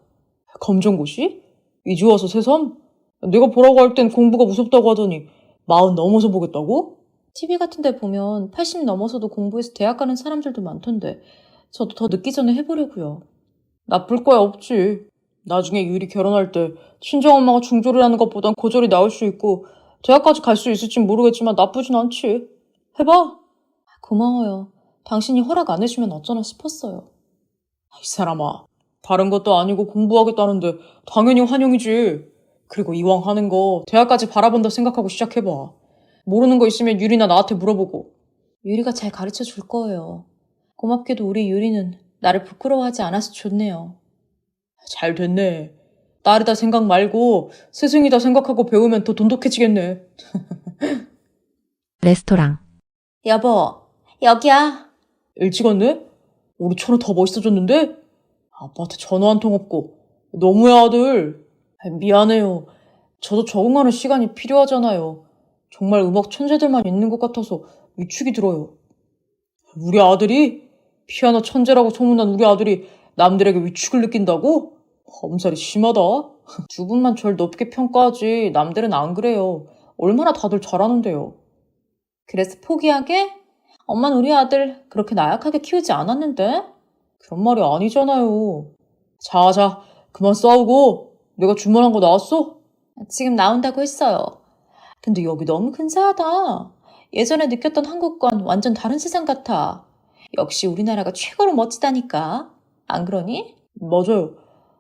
검정고시? 이제 와서 새삼? 내가 보라고 할 땐 공부가 무섭다고 하더니 40 넘어서 보겠다고? TV 같은 데 보면 80 넘어서도 공부해서 대학 가는 사람들도 많던데 저도 더 늦기 전에 해보려고요. 나쁠 거야 없지. 나중에 유리 결혼할 때 친정엄마가 중졸이라는 것보단 고졸이 나올 수 있고 대학까지 갈 수 있을진 모르겠지만 나쁘진 않지. 해봐. 고마워요. 당신이 허락 안 해주면 어쩌나 싶었어요. 이 사람아. 다른 것도 아니고 공부하겠다는데 당연히 환영이지. 그리고 이왕 하는 거 대학까지 바라본다 생각하고 시작해봐. 모르는 거 있으면 유리나 나한테 물어보고. 유리가 잘 가르쳐 줄 거예요. 고맙게도 우리 유리는 나를 부끄러워하지 않아서 좋네요. 잘 됐네. 딸이다 생각 말고 스승이다 생각하고 배우면 더 돈독해지겠네. 레스토랑. 여보, 여기야. 일찍 왔네? 우리 천우 더 멋있어졌는데? 아빠한테 전화 한 통 없고. 너무해 아들. 미안해요. 저도 적응하는 시간이 필요하잖아요. 정말 음악 천재들만 있는 것 같아서 위축이 들어요. 우리 아들이? 피아노 천재라고 소문난 우리 아들이 남들에게 위축을 느낀다고? 엄살이 심하다. 두 분만 절 높게 평가하지 남들은 안 그래요. 얼마나 다들 잘하는데요. 그래서 포기하게? 엄만 우리 아들 그렇게 나약하게 키우지 않았는데? 그런 말이 아니잖아요. 자, 그만 싸우고. 내가 주문한 거 나왔어? 지금 나온다고 했어요. 근데 여기 너무 근사하다. 예전에 느꼈던 한국과는 완전 다른 세상 같아. 역시 우리나라가 최고로 멋지다니까. 안 그러니? 맞아요.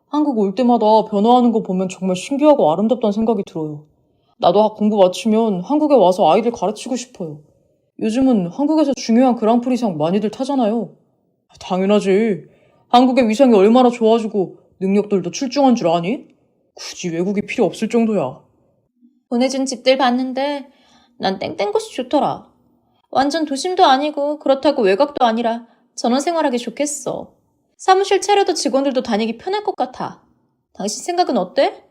한국 올 때마다 변화하는 거 보면 정말 신기하고 아름답다는 생각이 들어요. 나도 공부 마치면 한국에 와서 아이들 가르치고 싶어요. 요즘은 한국에서 중요한 그랑프리상 많이들 타잖아요. 당연하지. 한국의 위상이 얼마나 좋아지고 능력들도 출중한 줄 아니? 굳이 외국이 필요 없을 정도야. 보내준 집들 봤는데 난 땡땡곳이 좋더라. 완전 도심도 아니고 그렇다고 외곽도 아니라 전원 생활하기 좋겠어. 사무실 차려도 직원들도 다니기 편할 것 같아. 당신 생각은 어때?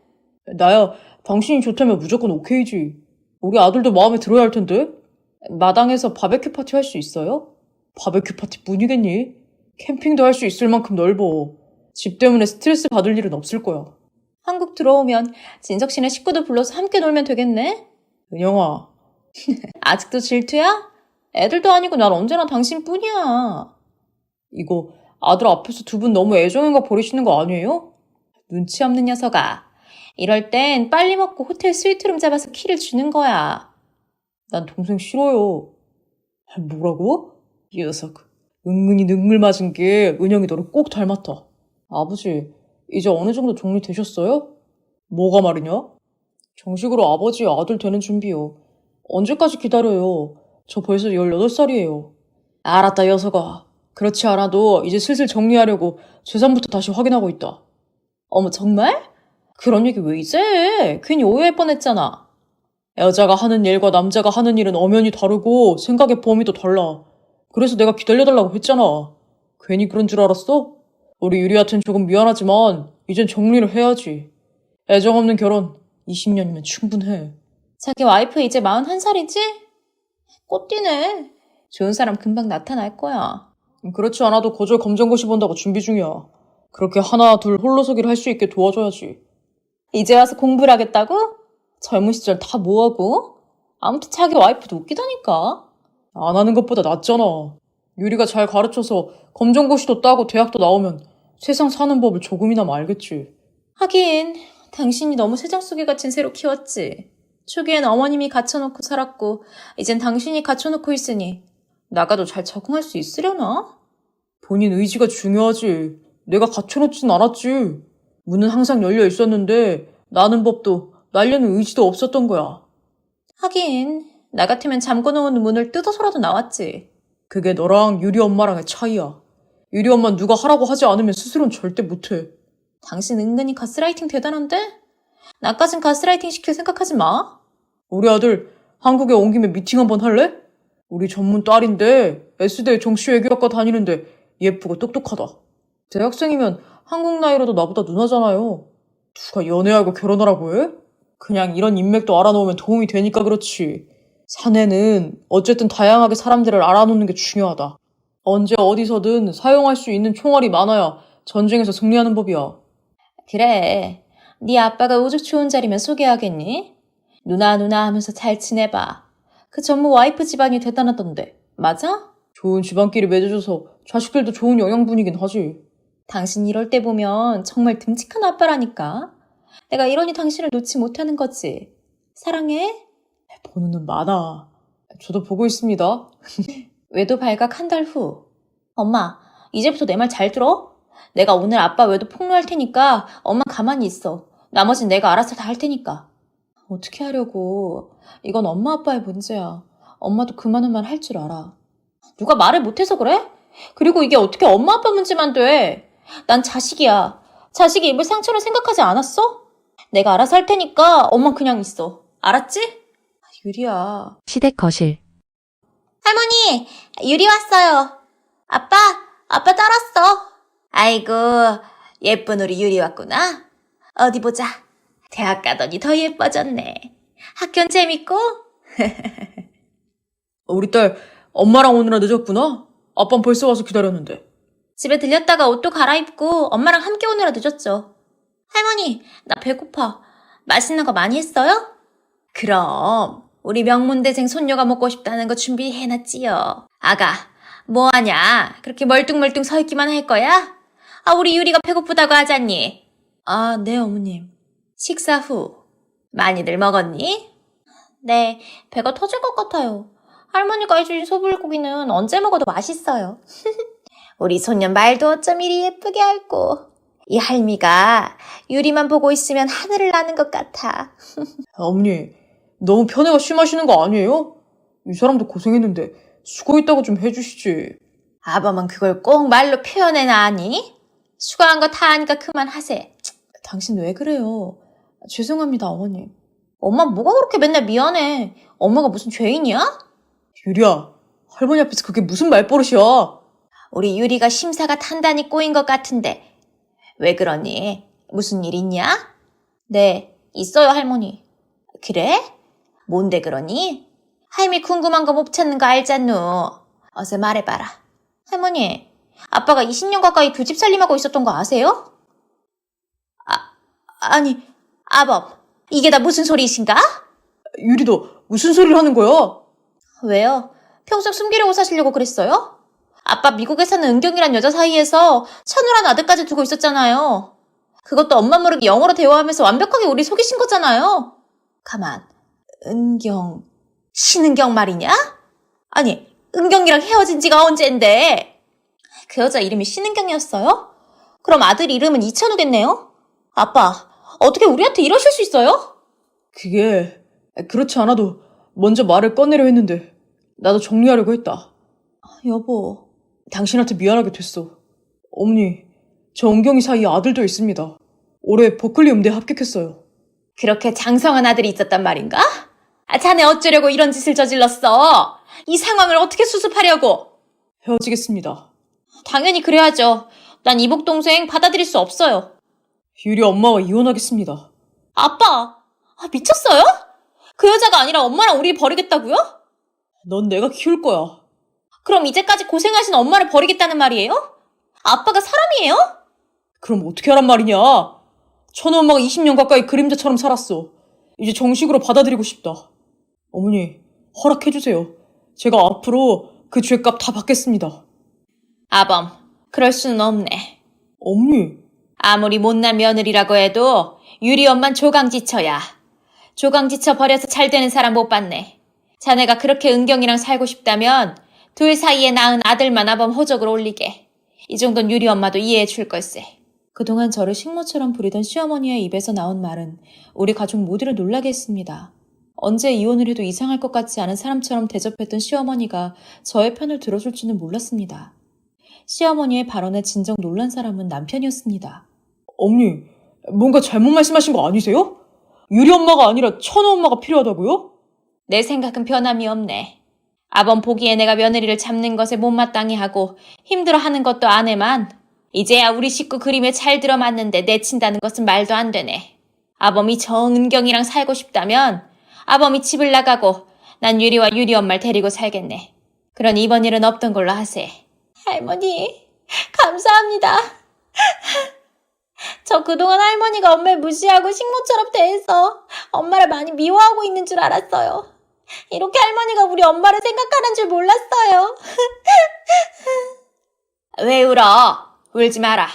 나야 당신이 좋다면 무조건 오케이지. 우리 아들도 마음에 들어야 할 텐데. 마당에서 바베큐 파티 할 수 있어요? 바베큐 파티뿐이겠니? 캠핑도 할 수 있을 만큼 넓어. 집 때문에 스트레스 받을 일은 없을 거야. 한국 들어오면 진석 씨네 식구들 불러서 함께 놀면 되겠네? 은영아, 아직도 질투야? 애들도 아니고 난 언제나 당신뿐이야. 이거 아들 앞에서 두 분 너무 애정행각 버리시는 거 아니에요? 눈치 없는 녀석아. 이럴 땐 빨리 먹고 호텔 스위트룸 잡아서 키를 주는 거야. 난 동생 싫어요. 뭐라고? 이 녀석. 은근히 능글 맞은 게 은영이 너를 꼭 닮았다. 아버지, 이제 어느 정도 정리되셨어요? 뭐가 말이냐? 정식으로 아버지 아들 되는 준비요. 언제까지 기다려요? 저 벌써 18살이에요. 알았다, 녀석아. 그렇지 않아도 이제 슬슬 정리하려고 재산부터 다시 확인하고 있다. 어머, 정말? 그런 얘기 왜 이제 해? 괜히 오해할 뻔했잖아. 여자가 하는 일과 남자가 하는 일은 엄연히 다르고 생각의 범위도 달라. 그래서 내가 기다려달라고 했잖아. 괜히 그런 줄 알았어? 우리 유리한텐 조금 미안하지만 이젠 정리를 해야지. 애정 없는 결혼 20년이면 충분해. 자기 와이프 이제 41살이지? 꽃띠네. 좋은 사람 금방 나타날 거야. 그렇지 않아도 거절 검정고시 본다고 준비 중이야. 그렇게 하나 둘 홀로서기를 할 수 있게 도와줘야지. 이제 와서 공부를 하겠다고? 젊은 시절 다 뭐하고? 아무튼 자기 와이프도 웃기다니까. 안 하는 것보다 낫잖아. 유리가 잘 가르쳐서 검정고시도 따고 대학도 나오면 세상 사는 법을 조금이나마 알겠지. 하긴 당신이 너무 세장 속에 갇힌 새로 키웠지. 초기엔 어머님이 갇혀놓고 살았고 이젠 당신이 갇혀놓고 있으니 나가도 잘 적응할 수 있으려나? 본인 의지가 중요하지. 내가 갖춰놓진 않았지. 문은 항상 열려 있었는데 나는 법도 날려는 의지도 없었던 거야. 하긴 나 같으면 잠궈놓은 문을 뜯어서라도 나왔지. 그게 너랑 유리 엄마랑의 차이야. 유리 엄마는 누가 하라고 하지 않으면 스스로는 절대 못해. 당신 은근히 가스라이팅 대단한데? 나까진 가스라이팅 시킬 생각하지 마. 우리 아들 한국에 온 김에 미팅 한번 할래? 우리 전문 딸인데 S대 정치외교학과 다니는데 예쁘고 똑똑하다. 대학생이면 한국 나이로도 나보다 누나잖아요. 누가 연애하고 결혼하라고 해? 그냥 이런 인맥도 알아놓으면 도움이 되니까 그렇지. 사내는 어쨌든 다양하게 사람들을 알아놓는 게 중요하다. 언제 어디서든 사용할 수 있는 총알이 많아야 전쟁에서 승리하는 법이야. 그래. 네 아빠가 오죽 좋은 자리면 소개하겠니? 누나 하면서 잘 지내봐. 그 전무 와이프 집안이 대단하던데. 맞아? 좋은 집안끼리 맺어줘서 자식들도 좋은 영양분이긴 하지. 당신 이럴 때 보면 정말 듬직한 아빠라니까. 내가 이러니 당신을 놓지 못하는 거지. 사랑해? 보는 눈 많아. 저도 보고 있습니다. 외도 발각 한 달 후. 엄마, 이제부터 내 말 잘 들어? 내가 오늘 아빠 외도 폭로할 테니까 엄마 가만히 있어. 나머진 내가 알아서 다 할 테니까. 어떻게 하려고. 이건 엄마 아빠의 문제야. 엄마도 그 많은 말 할 줄 알아. 누가 말을 못해서 그래? 그리고 이게 어떻게 엄마 아빠 문제만 돼? 난 자식이야. 자식이 입을 상처를 생각하지 않았어? 내가 알아서 할 테니까 엄마 그냥 있어. 알았지? 유리야. 시댁 거실. 할머니, 유리 왔어요. 아빠 딸 왔어. 아이고, 예쁜 우리 유리 왔구나. 어디 보자. 대학 가더니 더 예뻐졌네. 학교는 재밌고? 우리 딸 엄마랑 오느라 늦었구나. 아빠는 벌써 와서 기다렸는데. 집에 들렸다가 옷도 갈아입고 엄마랑 함께 오느라 늦었죠. 할머니, 나 배고파. 맛있는 거 많이 했어요? 그럼 우리 명문대생 손녀가 먹고 싶다는 거 준비해놨지요. 아가, 뭐하냐? 그렇게 멀뚱멀뚱 서 있기만 할 거야? 아, 우리 유리가 배고프다고 하잖니. 아, 네, 어머님. 식사 후 많이들 먹었니? 네, 배가 터질 것 같아요. 할머니가 해주신 소불고기는 언제 먹어도 맛있어요. 우리 손녀 말도 어쩜 이리 예쁘게 앓고. 이 할미가 유리만 보고 있으면 하늘을 나는 것 같아. 어머니, 너무 편애가 심하시는 거 아니에요? 이 사람도 고생했는데 수고했다고 좀 해주시지. 아범은 그걸 꼭 말로 표현해나 하니? 수고한 거 다 하니까 그만하세. 당신 왜 그래요? 죄송합니다, 어머님. 엄마 뭐가 그렇게 맨날 미안해. 엄마가 무슨 죄인이야? 유리야, 할머니 앞에서 그게 무슨 말버릇이야? 우리 유리가 심사가 단단히 꼬인 것 같은데. 왜 그러니? 무슨 일 있냐? 네, 있어요, 할머니. 그래? 뭔데 그러니? 할미 궁금한 거 못 찾는 거 알잖노. 어서 말해봐라. 할머니, 아빠가 20년 가까이 그 집 살림하고 있었던 거 아세요? 아니, 아범, 이게 다 무슨 소리이신가? 유리 너 무슨 소리를 하는 거야? 왜요? 평생 숨기려고 사시려고 그랬어요? 아빠 미국에 사는 은경이란 여자 사이에서 천우란 아들까지 두고 있었잖아요. 그것도 엄마 모르게 영어로 대화하면서 완벽하게 우리 속이신 거잖아요. 가만, 은경, 신은경 말이냐? 아니, 은경이랑 헤어진 지가 언젠데? 그 여자 이름이 신은경이었어요? 그럼 아들 이름은 이천우겠네요? 아빠, 어떻게 우리한테 이러실 수 있어요? 그게 그렇지 않아도 먼저 말을 꺼내려 했는데 나도 정리하려고 했다. 여보, 당신한테 미안하게 됐어. 어머니, 저 은경이 사이에 아들도 있습니다. 올해 버클리 음대에 합격했어요. 그렇게 장성한 아들이 있었단 말인가? 자네 어쩌려고 이런 짓을 저질렀어? 이 상황을 어떻게 수습하려고? 헤어지겠습니다. 당연히 그래야죠. 난 이복 동생 받아들일 수 없어요. 유리 엄마와 이혼하겠습니다. 아빠, 미쳤어요? 그 여자가 아니라 엄마랑 우리 버리겠다고요? 넌 내가 키울 거야. 그럼 이제까지 고생하신 엄마를 버리겠다는 말이에요? 아빠가 사람이에요? 그럼 어떻게 하란 말이냐? 천우 엄마가 20년 가까이 그림자처럼 살았어. 이제 정식으로 받아들이고 싶다. 어머니, 허락해주세요. 제가 앞으로 그 죄값 다 받겠습니다. 아범, 그럴 수는 없네. 어머니, 아무리 못난 며느리라고 해도 유리 엄만 조강지처야. 조강지처 버려서 잘 되는 사람 못 봤네. 자네가 그렇게 은경이랑 살고 싶다면 둘 사이에 낳은 아들만 아범 호적으로 올리게. 이 정도는 유리 엄마도 이해해 줄 걸세. 그동안 저를 식모처럼 부리던 시어머니의 입에서 나온 말은 우리 가족 모두를 놀라게 했습니다. 언제 이혼을 해도 이상할 것 같지 않은 사람처럼 대접했던 시어머니가 저의 편을 들어줄 줄은 몰랐습니다. 시어머니의 발언에 진정 놀란 사람은 남편이었습니다. 어머니, 뭔가 잘못 말씀하신 거 아니세요? 유리 엄마가 아니라 천우 엄마가 필요하다고요? 내 생각은 변함이 없네. 아범 보기에 내가 며느리를 잡는 것에 못마땅해 하고 힘들어하는 것도 아내만 이제야 우리 식구 그림에 잘 들어맞는데 내친다는 것은 말도 안 되네. 아범이 정은경이랑 살고 싶다면 아범이 집을 나가고 난 유리와 유리 엄마를 데리고 살겠네. 그러니 이번 일은 없던 걸로 하세. 할머니, 감사합니다. 저 그동안 할머니가 엄마를 무시하고 식모처럼 대해서 엄마를 많이 미워하고 있는 줄 알았어요. 이렇게 할머니가 우리 엄마를 생각하는 줄 몰랐어요. 왜 울어? 울지 마라.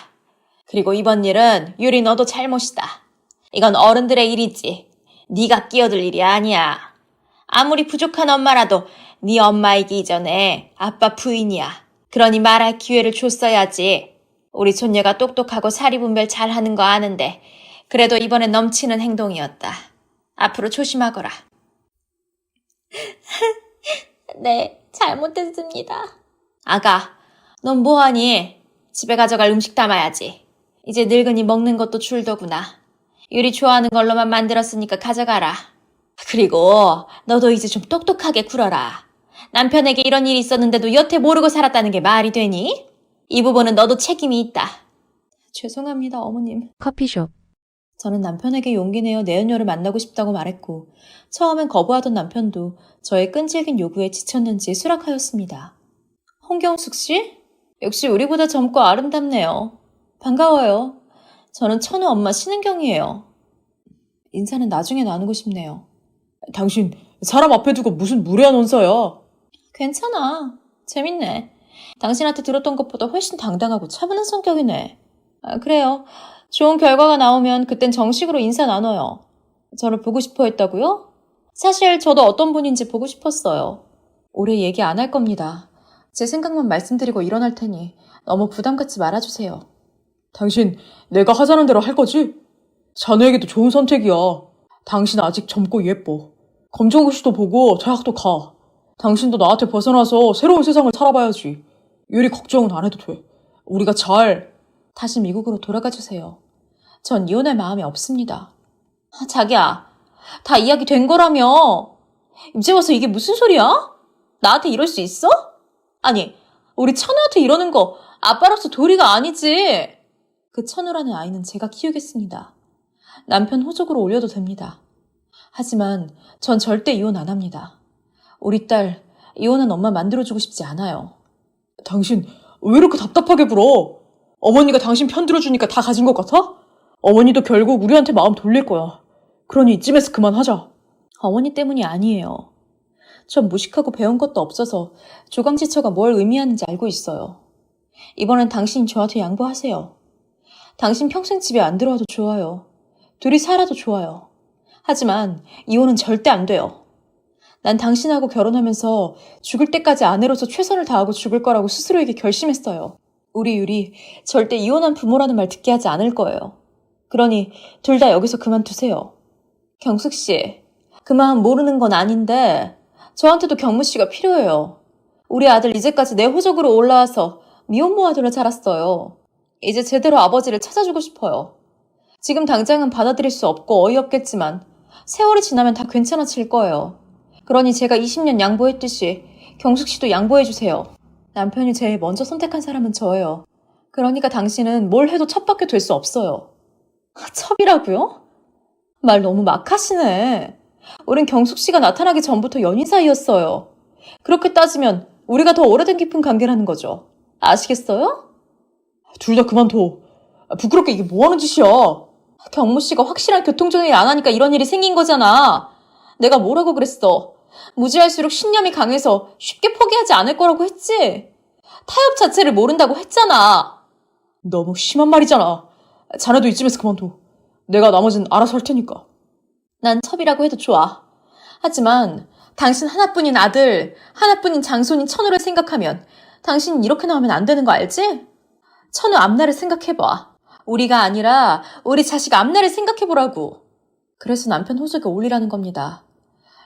그리고 이번 일은 유리 너도 잘못이다. 이건 어른들의 일이지. 네가 끼어들 일이 아니야. 아무리 부족한 엄마라도 네 엄마이기 이전에 아빠 부인이야. 그러니 말할 기회를 줬어야지. 우리 손녀가 똑똑하고 사리분별 잘하는 거 아는데 그래도 이번엔 넘치는 행동이었다. 앞으로 조심하거라. 네, 잘못했습니다. 아가, 넌 뭐하니? 집에 가져갈 음식 담아야지. 이제 늙은이 먹는 것도 줄더구나. 유리 좋아하는 걸로만 만들었으니까 가져가라. 그리고 너도 이제 좀 똑똑하게 굴어라. 남편에게 이런 일이 있었는데도 여태 모르고 살았다는 게 말이 되니? 이 부분은 너도 책임이 있다. 죄송합니다, 어머님. 커피숍. 저는 남편에게 용기 내어 내연녀를 만나고 싶다고 말했고 처음엔 거부하던 남편도 저의 끈질긴 요구에 지쳤는지 수락하였습니다. 홍경숙 씨? 역시 우리보다 젊고 아름답네요. 반가워요. 저는 천우 엄마 신은경이에요. 인사는 나중에 나누고 싶네요. 당신 사람 앞에 두고 무슨 무례한 언사야. 괜찮아. 재밌네. 당신한테 들었던 것보다 훨씬 당당하고 차분한 성격이네. 그래요. 좋은 결과가 나오면 그땐 정식으로 인사 나눠요. 저를 보고 싶어 했다고요? 사실 저도 어떤 분인지 보고 싶었어요. 오래 얘기 안 할 겁니다. 제 생각만 말씀드리고 일어날 테니 너무 부담 갖지 말아주세요. 당신 내가 하자는 대로 할 거지? 자네에게도 좋은 선택이야. 당신 아직 젊고 예뻐. 검정고시도 보고 대학도 가. 당신도 나한테 벗어나서 새로운 세상을 살아봐야지. 유리 걱정은 안 해도 돼. 우리가 다시 미국으로 돌아가 주세요. 전 이혼할 마음이 없습니다. 자기야, 다 이야기 된 거라며. 이제 와서 이게 무슨 소리야? 나한테 이럴 수 있어? 아니, 우리 천우한테 이러는 거 아빠로서 도리가 아니지. 그 천우라는 아이는 제가 키우겠습니다. 남편 호적으로 올려도 됩니다. 하지만 전 절대 이혼 안 합니다. 우리 딸 이혼한 엄마 만들어주고 싶지 않아요. 당신 왜 이렇게 답답하게 굴어? 어머니가 당신 편 들어주니까 다 가진 것 같아? 어머니도 결국 우리한테 마음 돌릴 거야. 그러니 이쯤에서 그만하자. 어머니 때문이 아니에요. 전 무식하고 배운 것도 없어서 조강지처가 뭘 의미하는지 알고 있어요. 이번엔 당신이 저한테 양보하세요. 당신 평생 집에 안 들어와도 좋아요. 둘이 살아도 좋아요. 하지만 이혼은 절대 안 돼요. 난 당신하고 결혼하면서 죽을 때까지 아내로서 최선을 다하고 죽을 거라고 스스로에게 결심했어요. 우리 유리 절대 이혼한 부모라는 말 듣게 하지 않을 거예요. 그러니 둘 다 여기서 그만두세요. 경숙 씨, 그 마음 모르는 건 아닌데 저한테도 경무 씨가 필요해요. 우리 아들 이제까지 내 호적으로 올라와서 미혼모 아들로 자랐어요. 이제 제대로 아버지를 찾아주고 싶어요. 지금 당장은 받아들일 수 없고 어이없겠지만 세월이 지나면 다 괜찮아질 거예요. 그러니 제가 20년 양보했듯이 경숙 씨도 양보해주세요. 남편이 제일 먼저 선택한 사람은 저예요. 그러니까 당신은 뭘 해도 첩밖에 될 수 없어요. 첩이라고요? 말 너무 막 하시네. 우린 경숙 씨가 나타나기 전부터 연인 사이였어요. 그렇게 따지면 우리가 더 오래된 깊은 관계라는 거죠. 아시겠어요? 둘 다 그만둬. 부끄럽게 이게 뭐 하는 짓이야? 경무 씨가 확실한 교통정리를 안 하니까 이런 일이 생긴 거잖아. 내가 뭐라고 그랬어? 무지할수록 신념이 강해서 쉽게 포기하지 않을 거라고 했지? 타협 자체를 모른다고 했잖아. 너무 심한 말이잖아. 자네도 이쯤에서 그만둬. 내가 나머진 알아서 할 테니까. 난 첩이라고 해도 좋아. 하지만 당신 하나뿐인 아들, 하나뿐인 장손인 천우를 생각하면 당신 이렇게 나오면 안 되는 거 알지? 천우 앞날을 생각해봐. 우리가 아니라 우리 자식 앞날을 생각해보라고. 그래서 남편 호적에 올리라는 겁니다.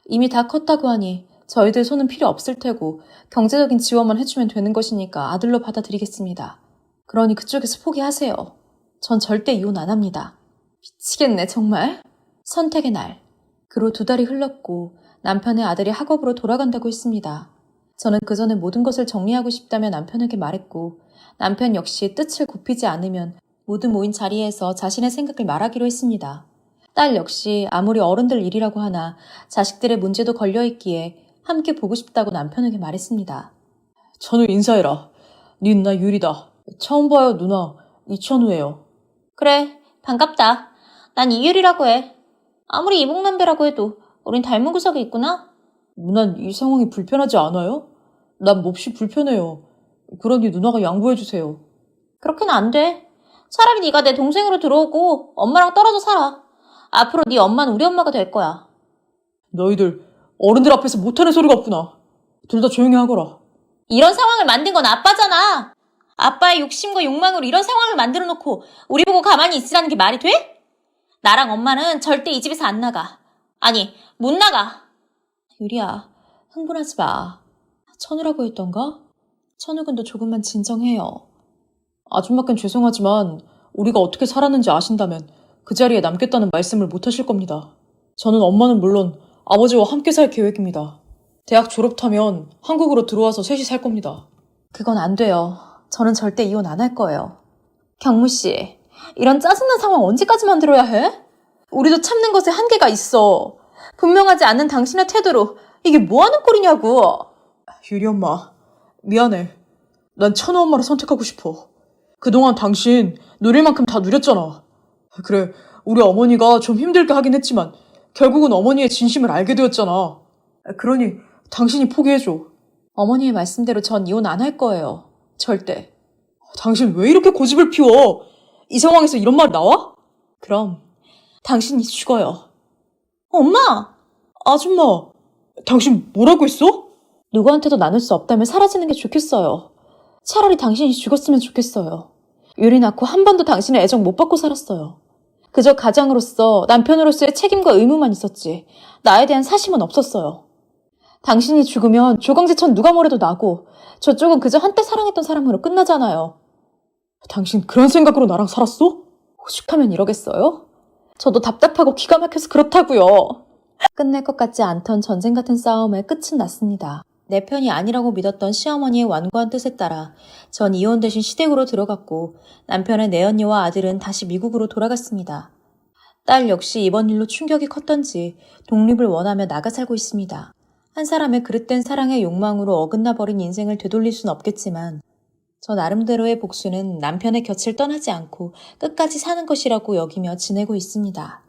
이미 다 컸다고 하니 저희들 손은 필요 없을 테고 경제적인 지원만 해주면 되는 것이니까 아들로 받아들이겠습니다. 그러니 그쪽에서 포기하세요. 전 절대 이혼 안 합니다. 미치겠네 정말. 선택의 날. 그로 2달이 흘렀고 남편의 아들이 학업으로 돌아간다고 했습니다. 저는 그 전에 모든 것을 정리하고 싶다며 남편에게 말했고 남편 역시 뜻을 굽히지 않으면 모두 모인 자리에서 자신의 생각을 말하기로 했습니다. 딸 역시 아무리 어른들 일이라고 하나 자식들의 문제도 걸려있기에 함께 보고 싶다고 남편에게 말했습니다. 천우 인사해라. 니 누나 유리다. 처음 봐요 누나. 이천우예요. 그래, 반갑다. 난 이유리라고 해. 아무리 이복남배라고 해도 우린 닮은 구석이 있구나. 누난 이 상황이 불편하지 않아요? 난 몹시 불편해요. 그러니 누나가 양보해주세요. 그렇게는 안 돼. 차라리 네가 내 동생으로 들어오고 엄마랑 떨어져 살아. 앞으로 네 엄마는 우리 엄마가 될 거야. 너희들 어른들 앞에서 못하는 소리가 없구나. 둘 다 조용히 하거라. 이런 상황을 만든 건 아빠잖아. 아빠의 욕심과 욕망으로 이런 상황을 만들어 놓고 우리 보고 가만히 있으라는 게 말이 돼? 나랑 엄마는 절대 이 집에서 안 나가. 아니, 못 나가. 유리야, 흥분하지 마. 천우라고 했던가? 천우군도 조금만 진정해요. 아줌마께 죄송하지만 우리가 어떻게 살았는지 아신다면 그 자리에 남겠다는 말씀을 못 하실 겁니다. 저는 엄마는 물론 아버지와 함께 살 계획입니다. 대학 졸업하면 한국으로 들어와서 셋이 살 겁니다. 그건 안 돼요. 저는 절대 이혼 안 할 거예요. 경무 씨, 이런 짜증난 상황 언제까지 만들어야 해? 우리도 참는 것에 한계가 있어. 분명하지 않는 당신의 태도로 이게 뭐 하는 꼴이냐고. 유리 엄마, 미안해. 난 천우 엄마를 선택하고 싶어. 그동안 당신 누릴 만큼 다 누렸잖아. 그래, 우리 어머니가 좀 힘들게 하긴 했지만 결국은 어머니의 진심을 알게 되었잖아. 그러니 당신이 포기해줘. 어머니의 말씀대로 전 이혼 안 할 거예요. 절대. 당신 왜 이렇게 고집을 피워? 이 상황에서 이런 말 나와? 그럼 당신이 죽어요. 엄마! 아줌마, 당신 뭐라고 했어? 누구한테도 나눌 수 없다면 사라지는 게 좋겠어요. 차라리 당신이 죽었으면 좋겠어요. 유리 낳고 한 번도 당신의 애정 못 받고 살았어요. 그저 가장으로서 남편으로서의 책임과 의무만 있었지 나에 대한 사심은 없었어요. 당신이 죽으면 조강지천 누가 뭐래도 나고 저쪽은 그저 한때 사랑했던 사람으로 끝나잖아요. 당신 그런 생각으로 나랑 살았어? 오죽하면 이러겠어요? 저도 답답하고 기가 막혀서 그렇다고요. 끝낼 것 같지 않던 전쟁 같은 싸움의 끝은 났습니다. 내 편이 아니라고 믿었던 시어머니의 완고한 뜻에 따라 전 이혼 대신 시댁으로 들어갔고 남편의 내언니와 아들은 다시 미국으로 돌아갔습니다. 딸 역시 이번 일로 충격이 컸던지 독립을 원하며 나가 살고 있습니다. 한 사람의 그릇된 사랑의 욕망으로 어긋나 버린 인생을 되돌릴 순 없겠지만 저 나름대로의 복수는 남편의 곁을 떠나지 않고 끝까지 사는 것이라고 여기며 지내고 있습니다.